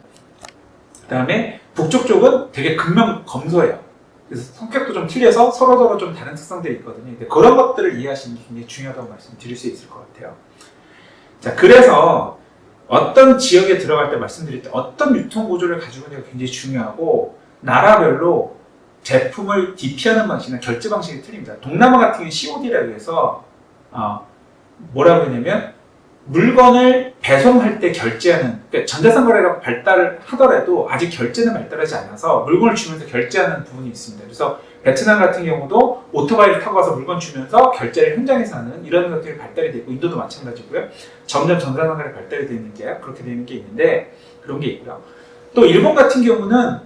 그 다음에 북쪽 쪽은 되게 금명검소해요. 그래서 성격도 좀 틀려서 서로서로 좀 다른 특성들이 있거든요. 그런 것들을 이해하시는 게 굉장히 중요하다고 말씀드릴 수 있을 것 같아요. 자, 그래서 어떤 지역에 들어갈 때 말씀드릴 때 어떤 유통 구조를 가지고 있는지가 굉장히 중요하고 나라별로 제품을 DP하는 방식이나 결제 방식이 틀립니다. 동남아 같은 경우는 COD라고 해서 뭐라고 했냐면 물건을 배송할 때 결제하는 그러니까 전자상거래가 발달을 하더라도 아직 결제는 발달하지 않아서 물건을 주면서 결제하는 부분이 있습니다. 그래서 베트남 같은 경우도 오토바이를 타고 와서 물건 주면서 결제를 현장에서 하는 이런 것들이 발달이 되고 인도도 마찬가지고요. 점점 전자상거래 발달이 되는 게 그렇게 되는 게 있는데 그런 게 있고요. 또 일본 같은 경우는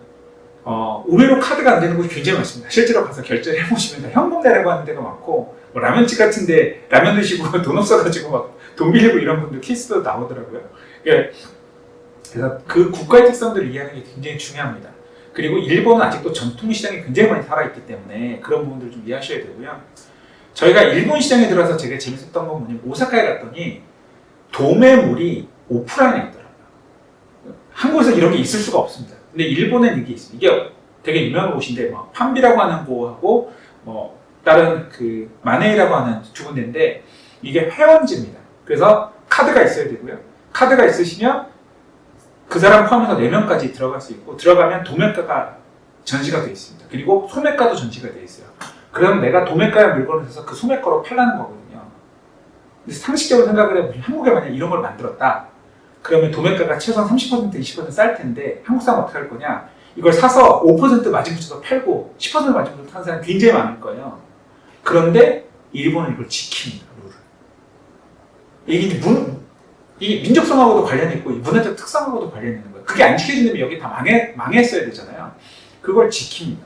의외로 카드가 안 되는 곳이 굉장히 많습니다. 실제로 가서 결제를 해보시면 현금 내라고 하는 데가 많고 뭐 라면집 같은데 라면 드시고 돈 없어가지고 막 돈 빌리고 이런 분들 케이스도 나오더라고요. 그래서 그 국가의 특성들을 이해하는 게 굉장히 중요합니다. 그리고 일본은 아직도 전통 시장이 굉장히 많이 살아있기 때문에 그런 부분들을 좀 이해하셔야 되고요. 저희가 일본 시장에 들어가서 되게 재밌었던 건 뭐냐면 오사카에 갔더니 도매물이 오프라인에 있더라고요. 한국에서 이런 게 있을 수가 없습니다. 근데 일본엔 이게 있어요. 이게 되게 유명한 곳인데 뭐 판비라고 하는 곳하고 뭐 다른 그 마네이라고 하는 두 군데인데 이게 회원제입니다. 그래서 카드가 있어야 되고요. 카드가 있으시면 그 사람 포함해서 4명까지 들어갈 수 있고 들어가면 도매가가 전시가 되어 있습니다. 그리고 소매가도 전시가 되어 있어요. 그럼 내가 도매가의 물건을 사서 그 소매가로 팔라는 거거든요. 근데 상식적으로 생각을 해보면 한국에 만약 이런 걸 만들었다. 그러면 도매가가 최소한 30% 20%쌀 텐데 한국 사람 어떻게 할 거냐? 이걸 사서 5% 마진 붙여서 팔고 10% 마진 붙여서 파는 사람이 굉장히 많을 거예요. 그런데 일본은 이걸 지킵니다. 룰을. 이게 민족성하고도 관련이 있고 문화적 특성하고도 관련이 있는 거예요. 그게 안 지켜지면 여기 다 망했어야 되잖아요. 그걸 지킵니다.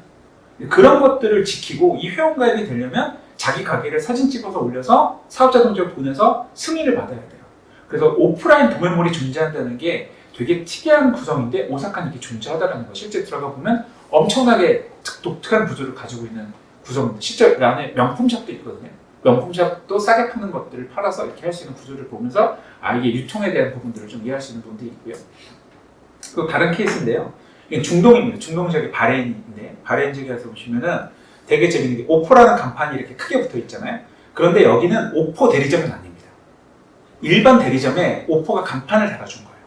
그런 것들을 지키고 이 회원가입이 되려면 자기 가게를 사진 찍어서 올려서 사업자 등록을 보내서 승인을 받아야 돼요. 그래서 오프라인 도매몰이 존재한다는 게 되게 특이한 구성인데 오사카는 이게 존재하다는 거예요. 실제 들어가 보면 엄청나게 독특한 구조를 가지고 있는 구성입니다. 실제 그 안에 명품샵도 있거든요. 명품샵도 싸게 파는 것들을 팔아서 이렇게 할 수 있는 구조를 보면서 이게 유통에 대한 부분들을 좀 이해할 수 있는 부분들이 있고요. 또 다른 케이스인데요. 이게 중동입니다. 중동 지역이 바레인인데 바레인 지역에 가서 보시면은 되게 재밌는 게 오포라는 간판이 이렇게 크게 붙어 있잖아요. 그런데 여기는 오포 대리점은 아닙니다. 일반 대리점에 오포가 간판을 달아준 거예요.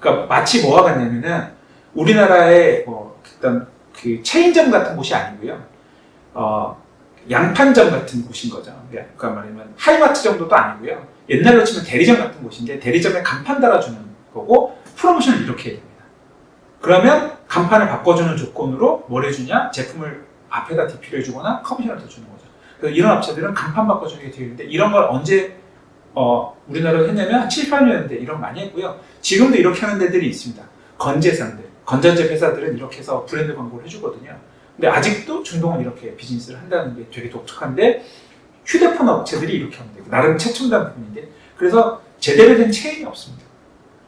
그러니까 마치 뭐와 같냐면은 우리나라의 뭐 일단 그 체인점 같은 곳이 아니고요. 양판점 같은 곳인 거죠. 그러니까 말하면 하이마트 정도도 아니고요. 옛날로 치면 대리점 같은 곳인데 대리점에 간판 달아주는 거고 프로모션을 이렇게 해야 됩니다. 그러면 간판을 바꿔주는 조건으로 뭘 해주냐? 제품을 앞에다 DP를 해주거나 커미션을 더 주는 거죠. 그래서 이런 업체들은 간판 바꿔주는 게 되어 있는데 이런 걸 언제 우리나라로 했냐면 한 7, 8년인데 이런 거 많이 했고요. 지금도 이렇게 하는 데들이 있습니다. 건재상들, 건전제 회사들은 이렇게 해서 브랜드 광고를 해주거든요. 근데 아직도 중동은 이렇게 비즈니스를 한다는 게 되게 독특한데 휴대폰 업체들이 이렇게 합니다. 나름 최첨단 부분인데 그래서 제대로 된 체인이 없습니다.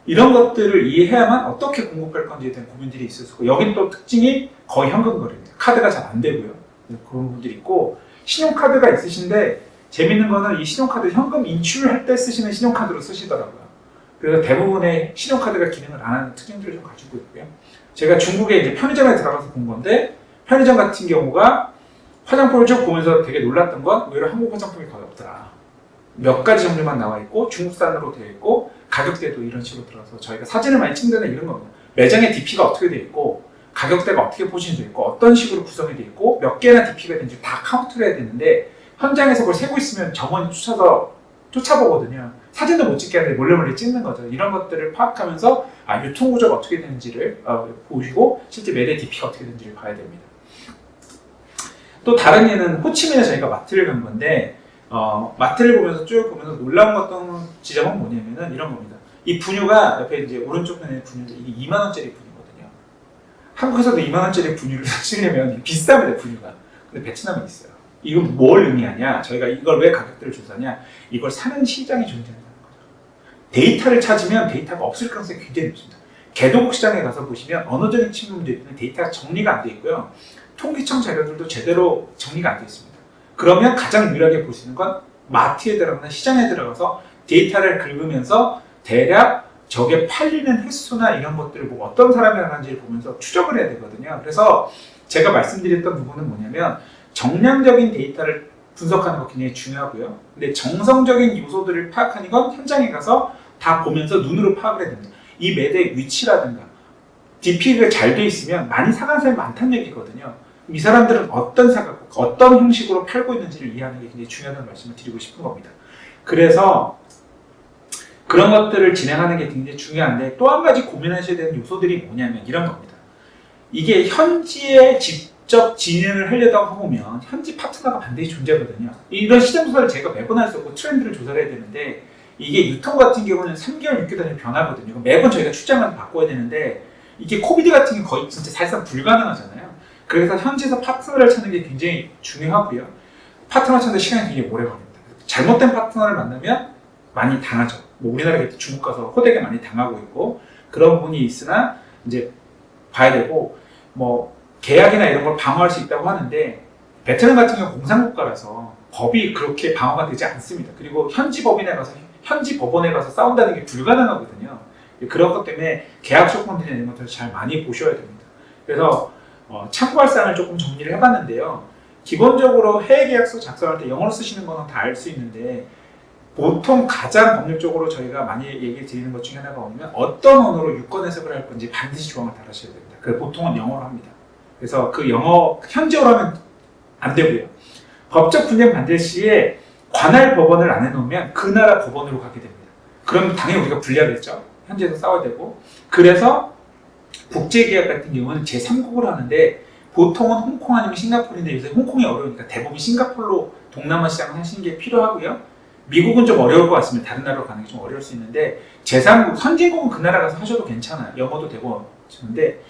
이런 것들을 이해해야만 어떻게 공급할 건지에 대한 고민들이 있을 수 있고 여긴 또 특징이 거의 현금 거래입니다. 카드가 잘 안 되고요. 그런 부분들이 있고 신용카드가 있으신데 재밌는 거는 이 신용카드 현금 인출할 때 쓰시는 신용카드로 쓰시더라고요. 그래서 대부분의 신용카드가 기능을 안 하는 특징들을 좀 가지고 있고요. 제가 중국에 이제 편의점에 들어가서 본 건데 편의점 같은 경우가 화장품을 쭉 보면서 되게 놀랐던 건 의외로 한국 화장품이 거의 없더라. 몇 가지 종류만 나와 있고 중국산으로 되어 있고 가격대도 이런 식으로 들어서 저희가 사진을 많이 찍는 이런 겁니다. 매장의 DP가 어떻게 되어 있고 가격대가 어떻게 포진이 되어 있고 어떤 식으로 구성이 되어 있고 몇 개나 DP가 되는지 다 카운트를 해야 되는데 현장에서 그걸 세고 있으면 점원이 쫓아보거든요. 사진도 못 찍게 하는데 몰래 찍는 거죠. 이런 것들을 파악하면서 유통구조가 어떻게 되는지를 보시고 실제 매대 DP가 어떻게 되는지를 봐야 됩니다. 또 다른 예는 호치민에 저희가 마트를 간 건데 마트를 보면서 쭉 보면서 놀라운 어떤 지점은 뭐냐면은 이런 겁니다. 이 분유가 옆에 이제 오른쪽 편에 분유인데 이게 2만 원짜리 분유거든요. 한국에서도 2만 원짜리 분유를 사시려면 비쌉니다 분유가. 근데 베트남에 있어요. 이건 뭘 의미하냐? 저희가 이걸 왜 가격대를 조사하냐? 이걸 사는 시장이 존재한다는 거죠. 데이터를 찾으면 데이터가 없을 가능성이 굉장히 높습니다. 개도국 시장에 가서 보시면 언어적인 측면 문제는 데이터가 정리가 안 돼 있고요. 통계청 자료들도 제대로 정리가 안 돼 있습니다. 그러면 가장 유일하게 볼 수 있는 건 마트에 들어가거나 시장에 들어가서 데이터를 긁으면서 대략 저게 팔리는 횟수나 이런 것들을 보고 어떤 사람이 하는지를 보면서 추적을 해야 되거든요. 그래서 제가 말씀드렸던 부분은 뭐냐면 정량적인 데이터를 분석하는 거 굉장히 중요하고요. 근데 정성적인 요소들을 파악하는 건 현장에 가서 다 보면서 눈으로 파악을 해야 됩니다. 이 매대의 위치라든가 DP가 잘 돼 있으면 많이 사가는 사람이 많다는 얘기거든요. 이 사람들은 어떤 사갖고 어떤 형식으로 팔고 있는지를 이해하는 게 굉장히 중요하다는 말씀을 드리고 싶은 겁니다. 그래서 그런 것들을 진행하는 게 굉장히 중요한데 또 한 가지 고민하셔야 되는 요소들이 뭐냐면 이런 겁니다. 이게 현지에 직접 진행을 하려다 보면 현지 파트너가 반드시 존재하거든요. 이런 시장 조사를 제가 매번 할 수 없고 트렌드를 조사를 해야 되는데 이게 유통 같은 경우는 3개월, 6개월 단위로 변하거든요. 매번 저희가 출장을 바꿔야 되는데 이게 코비드 같은 게 거의 진짜 사실상 불가능하잖아요. 그래서 현지에서 파트너를 찾는 게 굉장히 중요하고요. 파트너 찾는 시간이 굉장히 오래 걸립니다. 잘못된 파트너를 만나면 많이 당하죠. 뭐 우리나라 중국 가서 호되게 많이 당하고 있고 그런 부분이 있으나 이제 봐야 되고 뭐 계약이나 이런 걸 방어할 수 있다고 하는데 베트남 같은 경우 공산국가라서 법이 그렇게 방어가 되지 않습니다. 그리고 현지 법원에 가서 싸운다는 게 불가능하거든요. 그런 것 때문에 계약 조건들이나 이런 것들을 잘 많이 보셔야 됩니다. 그래서 참고할 사항을 조금 정리를 해봤는데요. 기본적으로 해외 계약서 작성할 때 영어로 쓰시는 거는 다 알 수 있는데 보통 가장 법률적으로 저희가 많이 얘기 드리는 것 중에 하나가 뭐냐면 어떤 언어로 유권 해석을 할 건지 반드시 조항을 달아셔야 됩니다. 그 보통은 영어로 합니다. 그래서 그 영어 현지어로 하면 안 되고요. 법적 분쟁 반대 시에 관할 법원을 안 해놓으면 그 나라 법원으로 가게 됩니다. 그럼 당연히 우리가 불리하겠죠. 현지에서 싸워야 되고. 그래서 국제계약 같은 경우는 제3국으로 하는데 보통은 홍콩 아니면 싱가포르인데 요새 홍콩이 어려우니까 대부분 싱가포르로 동남아 시장을 하시는 게 필요하고요. 미국은 좀 어려울 것 같습니다. 다른 나라로 가는 게 좀 어려울 수 있는데 제3국, 선진국은 그 나라 가서 하셔도 괜찮아요. 영어도 되고 하는데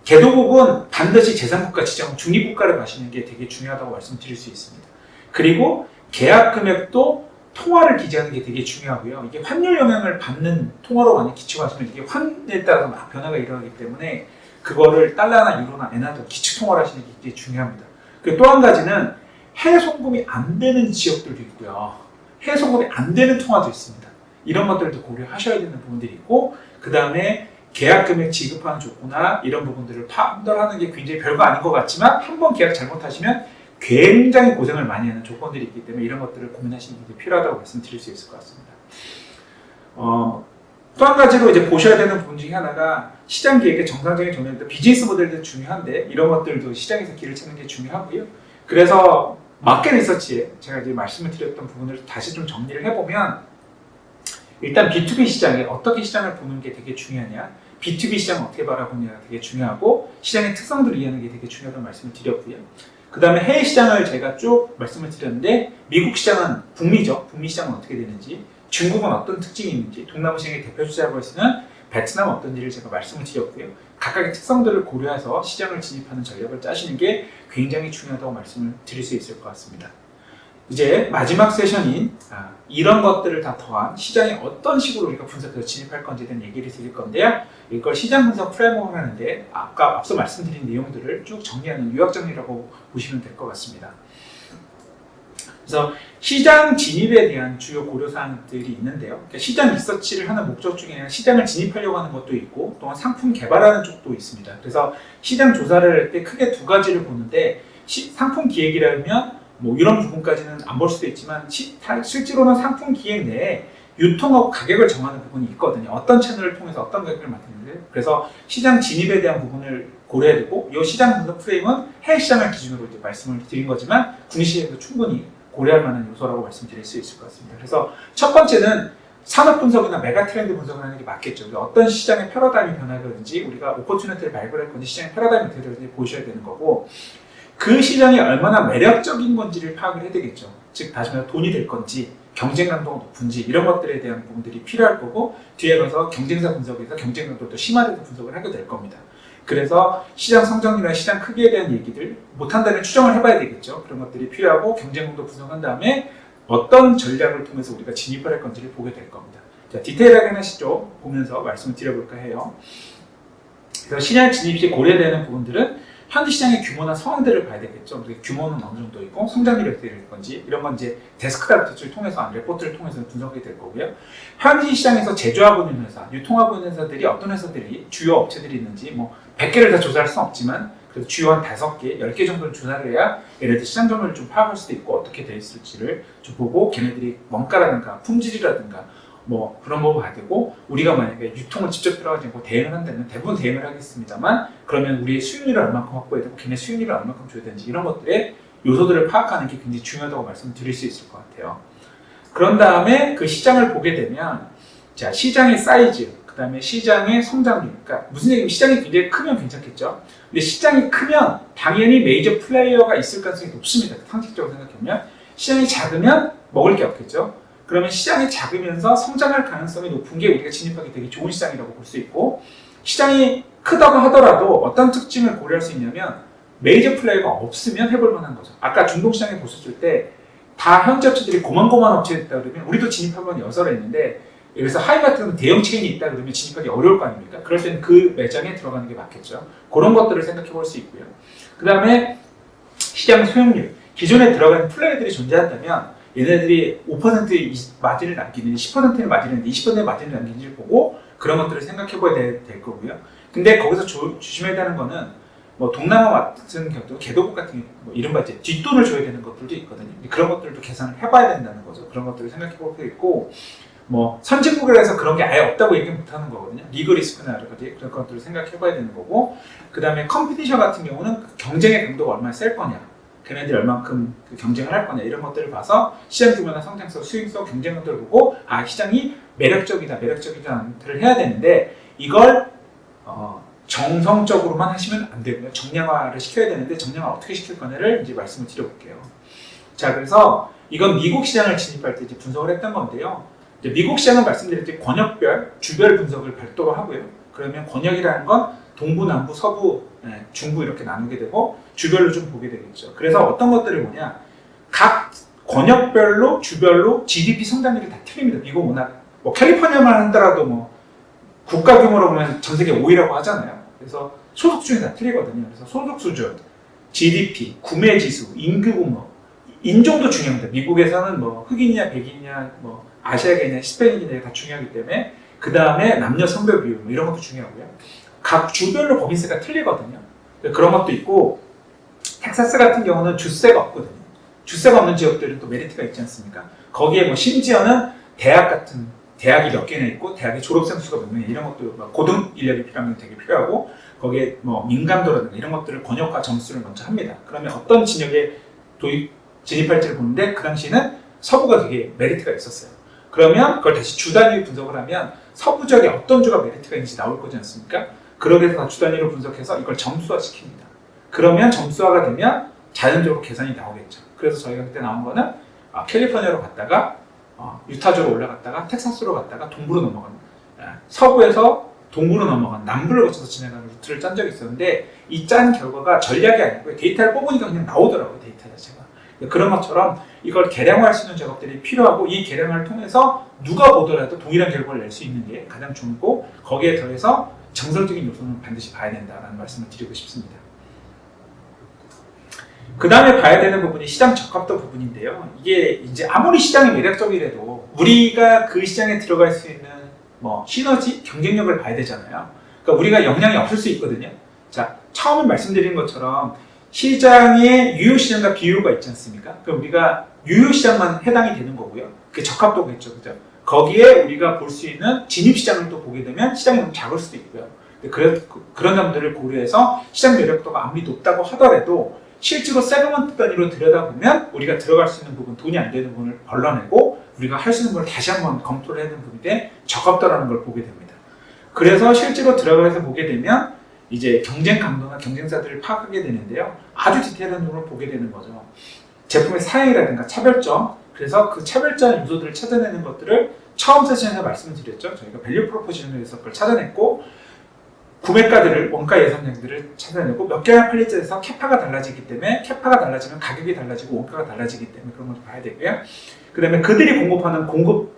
개도국은 반드시 제3국가 지정 중립국가를 가시는 게 되게 중요하다고 말씀드릴 수 있습니다. 그리고 계약 금액도 통화를 기재하는 게 되게 중요하고요. 이게 환율 영향을 받는 통화로 많이 기축하시면 이게 환에 따라서 막 변화가 일어나기 때문에 그거를 달러나 유로나 엔화도 기축 통화를 하시는 게 굉장히 중요합니다. 그리고 또 한 가지는 해외 송금이 안 되는 지역들도 있고요. 해외 송금이 안 되는 통화도 있습니다. 이런 것들도 고려하셔야 되는 부분들이 있고 그 다음에 계약 금액 지급하는 조건이나 이런 부분들을 판단하는 게 굉장히 별거 아닌 것 같지만 한번 계약 잘못하시면 굉장히 고생을 많이 하는 조건들이 있기 때문에 이런 것들을 고민하시는 게 필요하다고 말씀드릴 수 있을 것 같습니다. 또 한 가지로 이제 보셔야 되는 부분 중에 하나가 시장 기획의 정상적인 정리인데 비즈니스 모델도 중요한데 이런 것들도 시장에서 길을 찾는 게 중요하고요. 그래서 마켓 리서치에 제가 이제 말씀을 드렸던 부분을 다시 좀 정리를 해보면 일단 B2B 시장에 어떻게 시장을 보는 게 되게 중요하냐, B2B 시장을 어떻게 바라보느냐가 되게 중요하고 시장의 특성들을 이해하는 게 되게 중요하다는 말씀을 드렸고요. 그 다음에 해외 시장을 제가 쭉 말씀을 드렸는데 미국 시장은 북미죠. 북미 시장은 어떻게 되는지, 중국은 어떤 특징이 있는지, 동남아 시장의 대표 주자라고 할 수 있는 베트남은 어떤지를 제가 말씀을 드렸고요. 각각의 특성들을 고려해서 시장을 진입하는 전략을 짜시는 게 굉장히 중요하다고 말씀을 드릴 수 있을 것 같습니다. 이제 마지막 세션인 이런 것들을 다 더한 시장에 어떤 식으로 우리가 분석해서 진입할 건지에 대한 얘기를 드릴 건데요. 이걸 시장 분석 프레임워크를 하는데 앞서 말씀드린 내용들을 쭉 정리하는 요약 정리라고 보시면 될 것 같습니다. 그래서 시장 진입에 대한 주요 고려사항들이 있는데요. 그러니까 시장 리서치를 하는 목적 중에는 시장을 진입하려고 하는 것도 있고 또한 상품 개발하는 쪽도 있습니다. 그래서 시장 조사를 할 때 크게 두 가지를 보는데 상품 기획이라면 뭐 이런 부분까지는 안 볼 수도 있지만 실제로는 상품 기획 내에 유통하고 가격을 정하는 부분이 있거든요. 어떤 채널을 통해서 어떤 가격을 만드는데 그래서 시장 진입에 대한 부분을 고려해야 되고 이 시장 분석 프레임은 해외 시장을 기준으로 이제 말씀을 드린 거지만 국내 시장도 충분히 고려할 만한 요소라고 말씀드릴 수 있을 것 같습니다. 그래서 첫 번째는 산업 분석이나 메가 트렌드 분석을 하는 게 맞겠죠. 어떤 시장의 패러다임이 변화되는지 우리가 오퍼튜니티를 발굴할 건지 시장의 패러다임이 어떻게 되는지 보셔야 되는 거고 그 시장이 얼마나 매력적인 건지를 파악을 해야 되겠죠. 즉 다시 말해 돈이 될 건지 경쟁 강도가 높은지 이런 것들에 대한 부분들이 필요할 거고 뒤에 가서 경쟁사 분석에서 경쟁 강도도 심화돼서 분석을 하게 될 겁니다. 그래서 시장 성장률이나 시장 크기에 대한 얘기들 못한다면 추정을 해봐야 되겠죠. 그런 것들이 필요하고 경쟁 강도 분석한 다음에 어떤 전략을 통해서 우리가 진입을 할 건지를 보게 될 겁니다. 자, 디테일하게 하나씩 좀 보면서 말씀을 드려볼까 해요. 그래서 시장 진입 시 고려되는 부분들은 현지 시장의 규모나 상황들을 봐야 되겠죠. 규모는 어느 정도 있고 성장률이 어떻게 될 건지 이런 건 이제 데스크 다트를 통해서 레포트를 통해서 분석이 될 거고요. 현지 시장에서 제조하고 있는 회사, 유통하고 있는 회사들이 어떤 회사들이 주요 업체들이 있는지 뭐 100개를 다 조사할 수는 없지만 그래도 주요 한 5개, 10개 정도를 조사를 해야 얘네들 시장 점유율을 좀 파악할 수도 있고 어떻게 돼 있을지를 좀 보고 걔네들이 원가라든가 품질이라든가 뭐 그런 거 봐야 되고 우리가 만약에 유통을 직접 들어가지 않고 대응을 한다면 대부분 대응을 하겠습니다만 그러면 우리의 수익률을 얼마큼 확보해야 되고 걔네 수익률을 얼마큼 줘야 되는지 이런 것들의 요소들을 파악하는 게 굉장히 중요하다고 말씀드릴 수 있을 것 같아요. 그런 다음에 그 시장을 보게 되면 자 시장의 사이즈, 그 다음에 시장의 성장률, 그러니까 무슨 얘기냐면 시장이 굉장히 크면 괜찮겠죠. 근데 시장이 크면 당연히 메이저 플레이어가 있을 가능성이 높습니다. 상식적으로 생각하면 시장이 작으면 먹을 게 없겠죠. 그러면 시장이 작으면서 성장할 가능성이 높은 게 우리가 진입하기 되게 좋은 시장이라고 볼 수 있고 시장이 크다고 하더라도 어떤 특징을 고려할 수 있냐면 메이저 플레이어가 없으면 해볼 만한 거죠. 아까 중동시장에 보셨을 때 다 현지 업체들이 고만고만 업체였다 그러면 우리도 진입할 건 여서라 있는데 그래서 하이마트 같은 대형 체인이 있다 그러면 진입하기 어려울 거 아닙니까? 그럴 때는 그 매장에 들어가는 게 맞겠죠. 그런 것들을 생각해 볼 수 있고요. 그 다음에 시장 수용률. 기존에 들어가는 플레이들이 존재한다면 얘네들이 5% 마진을 남기는지 10%의 마진을 남기는지 20%의 마진을 남기는지 보고 그런 것들을 생각해 봐야 될 거고요. 근데 거기서 조심해야 되는 거는 뭐 동남아 같은 경우도 개도국 같은 뭐 이른바 이제 뒷돈을 줘야 되는 것들도 있거든요. 그런 것들도 계산을 해봐야 된다는 거죠. 그런 것들을 생각해 볼 필요 있고 뭐 선진국이라서 그런 게 아예 없다고 얘기 못 하는 거거든요. 리그 리스크나 여러 가지 그런 것들을 생각해 봐야 되는 거고 그 다음에 컴피티션 같은 경우는 경쟁의 강도가 얼마나 셀 거냐 걔네들이 얼만큼 경쟁을 할 거냐 이런 것들을 봐서 시장 규모나 성장성, 수익성, 경쟁력들을 보고 아 시장이 매력적이지 않다를 해야 되는데 이걸 정성적으로만 하시면 안 되고요. 정량화를 시켜야 되는데 정량화 어떻게 시킬 거냐를 이제 말씀을 드려볼게요. 자 그래서 이건 미국 시장을 진입할 때 이제 분석을 했던 건데요. 이제 미국 시장은 말씀드릴 때 권역별, 주별 분석을 별도로 하고요. 그러면 권역이라는 건 동부, 남부, 서부, 중부 이렇게 나누게 되고 주별로 좀 보게 되겠죠. 그래서 어떤 것들을 보냐 각 권역별로 주별로 GDP 성장률이 다 틀립니다. 미국 워낙 뭐 캘리포니아만 하더라도 뭐 국가 규모로 보면 전 세계 5위라고 하잖아요. 그래서 소득 수준이 다 틀리거든요. 그래서 소득 수준, GDP, 구매 지수, 인구 규모, 인종도 중요합니다. 미국에서는 뭐 흑인이냐 백인이냐 뭐 아시아계냐 히스패닉이냐 다 중요하기 때문에 그 다음에 남녀 성별 비율 뭐 이런 것도 중요하고요. 각 주별로 법인세가 틀리거든요. 그런 것도 있고 텍사스 같은 경우는 주세가 없거든요. 주세가 없는 지역들은 또 메리트가 있지 않습니까? 거기에 뭐 심지어는 대학 같은 대학이 몇 개나 있고 대학의 졸업생 수가 몇 명이냐 이런 것도 고등 인력이 필요하면 되게 필요하고 거기에 뭐 민감도라든가 이런 것들을 권역화 점수를 먼저 합니다. 그러면 어떤 진역에 진입할지를 보는데 그 당시에는 서부가 되게 메리트가 있었어요. 그러면 그걸 다시 주 단위로 분석을 하면 서부 지역에 어떤 주가 메리트가 있는지 나올 거지 않습니까? 그러게 해서 주 단위로 분석해서 이걸 점수화 시킵니다. 그러면 점수화가 되면 자연적으로 계산이 나오겠죠. 그래서 저희가 그때 나온 거는 캘리포니아로 갔다가 유타주로 올라갔다가 텍사스로 갔다가 동부로 넘어간 서부에서 동부로 넘어간 남부를 거쳐서 진행하는 루트를 짠 적이 있었는데 이 짠 결과가 전략이 아니고 데이터를 뽑으니까 그냥 나오더라고요. 데이터 자체가. 그런 것처럼 이걸 계량화할 수 있는 작업들이 필요하고 이 계량화를 통해서 누가 보더라도 동일한 결과를 낼 수 있는 게 가장 중요하고 거기에 더해서 정설적인 요소는 반드시 봐야 된다는 말씀을 드리고 싶습니다. 그 다음에 봐야 되는 부분이 시장 적합도 부분인데요. 이게 이제 아무리 시장이 매력적이라도 우리가 그 시장에 들어갈 수 있는 뭐 시너지, 경쟁력을 봐야 되잖아요. 그러니까 우리가 역량이 없을 수 있거든요. 자, 처음에 말씀드린 것처럼 시장에 유효시장과 비유가 있지 않습니까? 그럼 우리가 유효시장만 해당이 되는 거고요. 그게 적합도겠죠. 그죠? 거기에 우리가 볼 수 있는 진입시장을 또 보게 되면 시장이 너무 작을 수도 있고요. 그런 점들을 고려해서 시장 매력도가 아무리 높다고 하더라도 실제로 세그먼트 단위로 들여다보면 우리가 들어갈 수 있는 부분, 돈이 안 되는 부분을 벌러내고 우리가 할 수 있는 걸 다시 한번 검토를 해야 되는 부분인데 적합도라는 걸 보게 됩니다. 그래서 실제로 들어가서 보게 되면 이제 경쟁 강도나 경쟁사들을 파악하게 되는데요. 아주 디테일한 부분을 보게 되는 거죠. 제품의 사양이라든가 차별점, 그래서 그 차별점 요소들을 찾아내는 것들을 처음 세션에서 말씀을 드렸죠. 저희가 밸류 프로포지션을 해서 그걸 찾아냈고 구매가들을, 원가 예상량들을 찾아내고 몇 개나 팔리지에서 캐파가 달라지기 때문에 캐파가 달라지면 가격이 달라지고 원가가 달라지기 때문에 그런 걸 봐야 되고요. 그 다음에 그들이 공급하는 공급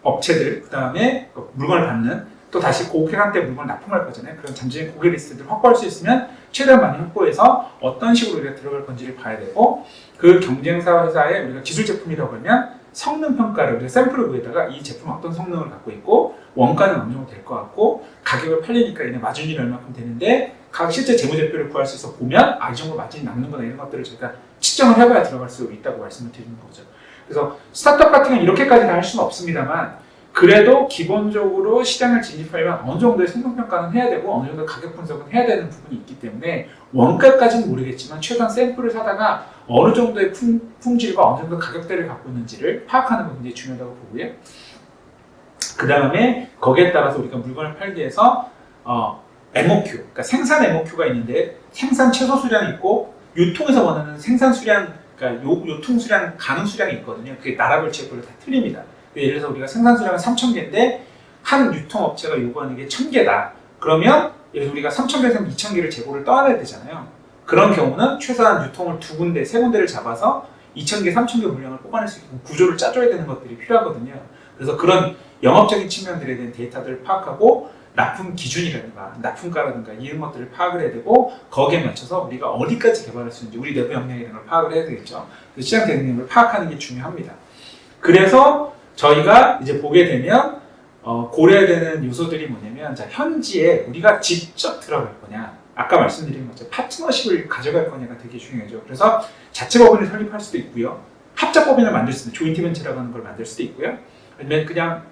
업체들, 그 다음에 물건을 받는 또 다시 고객한 때 물건을 납품할 거잖아요. 그런 잠재적인 고객 리스트를 확보할 수 있으면 최대한 많이 확보해서 어떤 식으로 우리가 들어갈 건지를 봐야 되고 그 경쟁사 회사에 우리가 기술 제품이라고 하면 성능 평가를 우리가 샘플을 구해다가 이 제품 어떤 성능을 갖고 있고 원가는 어느 정도 될 것 같고 가격을 팔리니까 얘네 마진이 얼마큼 되는데 각 실제 재무제표를 구할 수 있어 보면 이 정도 마진이 남는구나 이런 것들을 저희가 측정을 해봐야 들어갈 수 있다고 말씀을 드리는 거죠. 그래서 스타트업 같은 경우는 이렇게까지 다 할 수는 없습니다만 그래도 기본적으로 시장을 진입하려면 어느 정도의 성능평가는 해야 되고 어느 정도 가격 분석은 해야 되는 부분이 있기 때문에 원가까지는 모르겠지만 최소한 샘플을 사다가 어느 정도의 품질과 어느 정도 가격대를 갖고 있는지를 파악하는 부분이 중요하다고 보고요. 그 다음에 거기에 따라서 우리가 물건을 팔기 위해서 MOQ, 그러니까 생산 MOQ가 있는데 생산 최소 수량이 있고 유통에서 원하는 생산 수량, 그러니까 요통 수량, 가능 수량이 있거든요. 그게 나라별 지역별로 다 틀립니다. 예를 들어서 우리가 생산 수량은 3,000개인데 한 유통업체가 요구하는 게 1,000개다. 그러면 예를 들어 우리가 3,000개에서 2,000개를 재고를 떠안아야 되잖아요. 그런 경우는 최소한 유통을 2군데, 3군데를 잡아서 2,000개, 3,000개 물량을 뽑아낼 수 있는 구조를 짜줘야 되는 것들이 필요하거든요. 그래서 그런 영업적인 측면들에 대한 데이터들을 파악하고 납품 기준이라든가 납품가라든가 이런 것들을 파악을 해야 되고 거기에 맞춰서 우리가 어디까지 개발할 수 있는지 우리 내부 역량이라는 걸 파악을 해야 되겠죠. 그래서 시장 대응력을 파악하는 게 중요합니다. 그래서 저희가 이제 보게 되면 고려해야 되는 요소들이 뭐냐면 자, 현지에 우리가 직접 들어갈 거냐 아까 말씀드린 것처럼 파트너십을 가져갈 거냐가 되게 중요하죠. 그래서 자체법인을 설립할 수도 있고요. 합작법인을 만들 수도 있고 조인트 벤처라고 하는 걸 만들 수도 있고요. 아니면 그냥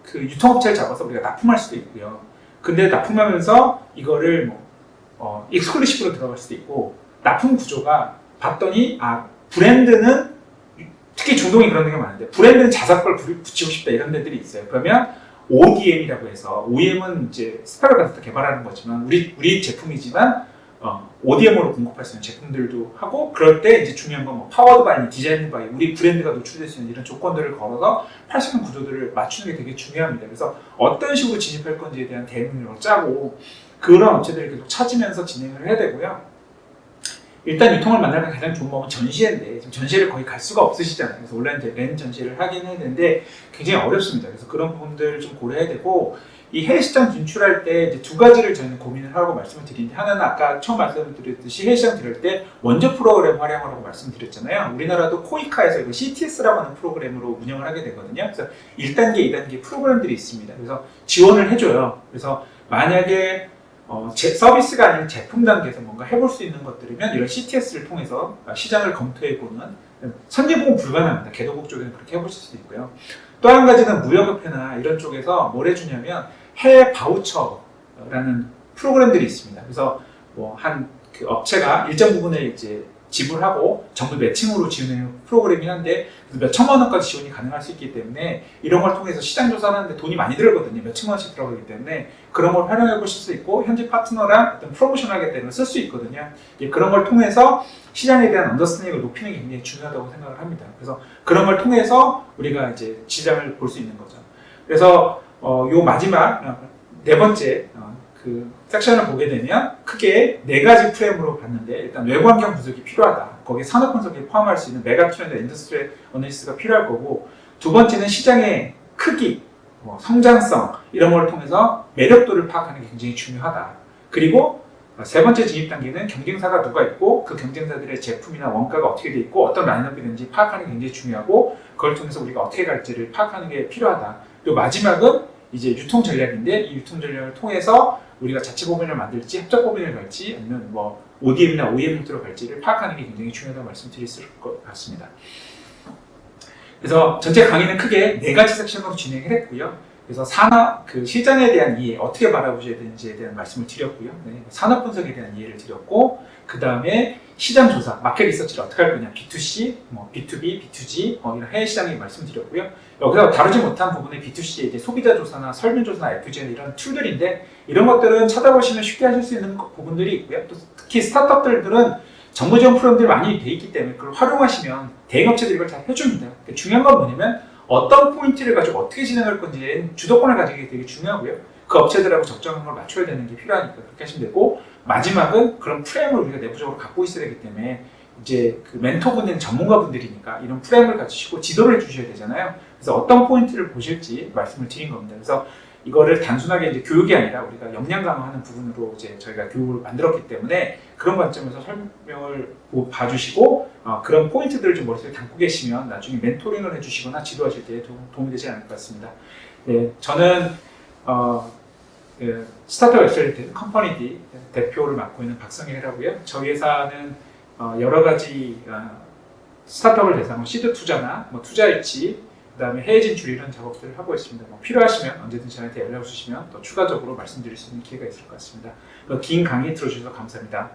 그 유통업체를 잡아서 우리가 납품할 수도 있고요. 근데 납품하면서 이거를 익스클루시브로 들어갈 수도 있고 납품 구조가 봤더니 브랜드는 특히 중동이 그런 데가 많은데 브랜드는 자사걸 붙이고 싶다 이런 데들이 있어요. 그러면 ODM이라고 해서 OEM은 이제 스펙을 가서 개발하는 거지만 우리 제품이지만 ODM으로 공급할 수 있는 제품들도 하고 그럴 때 이제 중요한 건 파워드 바이, 디자인 바이 우리 브랜드가 노출될 수 있는 이런 조건들을 걸어서 팔 수 있는 구조들을 맞추는 게 되게 중요합니다. 그래서 어떤 식으로 진입할 건지에 대한 대응력을 짜고 그런 업체들을 계속 찾으면서 진행을 해야 되고요. 일단 유통을 만나는 가장 좋은 방법은 전시회인데 지금 전시회를 거의 갈 수가 없으시잖아요. 그래서 온라인 랜 전시회를 하긴 해야 되는데 굉장히 어렵습니다. 그래서 그런 부분들을 좀 고려해야 되고 이 해외 시장 진출할 때 이제 두 가지를 저희는 고민을 하고 말씀을 드리는데 하나는 아까 처음 말씀드렸듯이 해외 시장 들을 때 원조 프로그램 활용하라고 말씀드렸잖아요. 우리나라도 코이카에서 이거 CTS라고 하는 프로그램으로 운영을 하게 되거든요. 그래서 1단계, 2단계 프로그램들이 있습니다. 그래서 지원을 해줘요. 그래서 만약에 서비스가 아닌 제품 단계에서 뭔가 해볼 수 있는 것들이면 이런 CTS를 통해서 시장을 검토해보는 선제보험 불가능합니다. 개도국 쪽에는 그렇게 해보실 수도 있고요. 또 한 가지는 무역협회나 이런 쪽에서 뭘 해주냐면 해외 바우처라는 프로그램들이 있습니다. 그래서 그 업체가 일정 부분을 이제 지불하고 정부 매칭으로 지원하는 프로그램이긴 한데 몇 천만 원까지 지원이 가능할 수 있기 때문에 이런 걸 통해서 시장 조사를 하는데 돈이 많이 들거든요. 몇 천만 원씩 들어가기 때문에 그런 걸 활용해 보실 수 있고 현지 파트너랑 어떤 프로모션 하게 되면 쓸 수 있거든요. 그런 걸 통해서 시장에 대한 언더스탠딩을 높이는 게 굉장히 중요하다고 생각을 합니다. 그래서 그런 걸 통해서 우리가 이제 시장을 볼 수 있는 거죠. 그래서 요 마지막 네 번째 그 섹션을 보게 되면 크게 네 가지 프레임으로 봤는데 일단 외부 환경 분석이 필요하다. 거기에 산업 분석이 포함할 수 있는 메가 트렌드 인더스트리 어널리시스가 필요할 거고 두 번째는 시장의 크기, 성장성 이런 걸 통해서 매력도를 파악하는 게 굉장히 중요하다. 그리고 세 번째 진입 단계는 경쟁사가 누가 있고 그 경쟁사들의 제품이나 원가가 어떻게 돼 있고 어떤 라인업이 되는지 파악하는 게 굉장히 중요하고 그걸 통해서 우리가 어떻게 갈지를 파악하는 게 필요하다. 그리고 마지막은 이제 유통 전략인데 이 유통 전략을 통해서 우리가 자체 법인을 만들지 합작 법인을 갈지 아니면 ODM이나 OEM 형태로 갈지를 파악하는 게 굉장히 중요하다고 말씀드릴 것 같습니다. 그래서 전체 강의는 크게 네 가지 섹션으로 진행을 했고요. 그래서 산업, 그 시장에 대한 이해, 어떻게 바라보셔야 되는지에 대한 말씀을 드렸고요. 산업 분석에 대한 이해를 드렸고, 그 다음에 시장 조사, 마켓 리서치를 어떻게 할 거냐, B2C, B2B, B2G, 이런 해외 시장에 말씀드렸고요. 여기서 다루지 못한 부분의 B2C의 이제 소비자 조사나 설문 조사나 FGN 이런 툴들인데, 이런 것들은 찾아보시면 쉽게 하실 수 있는 부분들이 있고요. 또 특히 스타트업들은 정부 지원 프로그램들이 많이 돼 있기 때문에 그걸 활용하시면 대행업체들이 이걸 잘 해줍니다. 중요한 건 뭐냐면 어떤 포인트를 가지고 어떻게 진행할 건지에 주도권을 가지기 되게 중요하고요. 그 업체들하고 적정한 걸 맞춰야 되는 게 필요하니까 그렇게 하시면 되고 마지막은 그런 프레임을 우리가 내부적으로 갖고 있어야 되기 때문에 이제 그 멘토분들은 전문가분들이니까 이런 프레임을 가지시고 지도를 해주셔야 되잖아요. 그래서 어떤 포인트를 보실지 말씀을 드린 겁니다. 그래서 이거를 단순하게 이제 교육이 아니라 우리가 역량 강화하는 부분으로 이제 저희가 교육을 만들었기 때문에 그런 관점에서 설명을 봐주시고 그런 포인트들을 좀 머릿속에 담고 계시면 나중에 멘토링을 해주시거나 지도하실 때 도움이 되지 않을 것 같습니다. 네, 저는 그 스타트업 엑셀런트 컴퍼니디 대표를 맡고 있는 박성일이라고요. 저희 회사는 여러 가지 스타트업을 대상으로 시드 투자나 투자 유치 그 다음에 해외 진출 이런 작업들을 하고 있습니다. 필요하시면 언제든지 저한테 연락 주시면 더 추가적으로 말씀드릴 수 있는 기회가 있을 것 같습니다. 긴 강의 들어주셔서 감사합니다.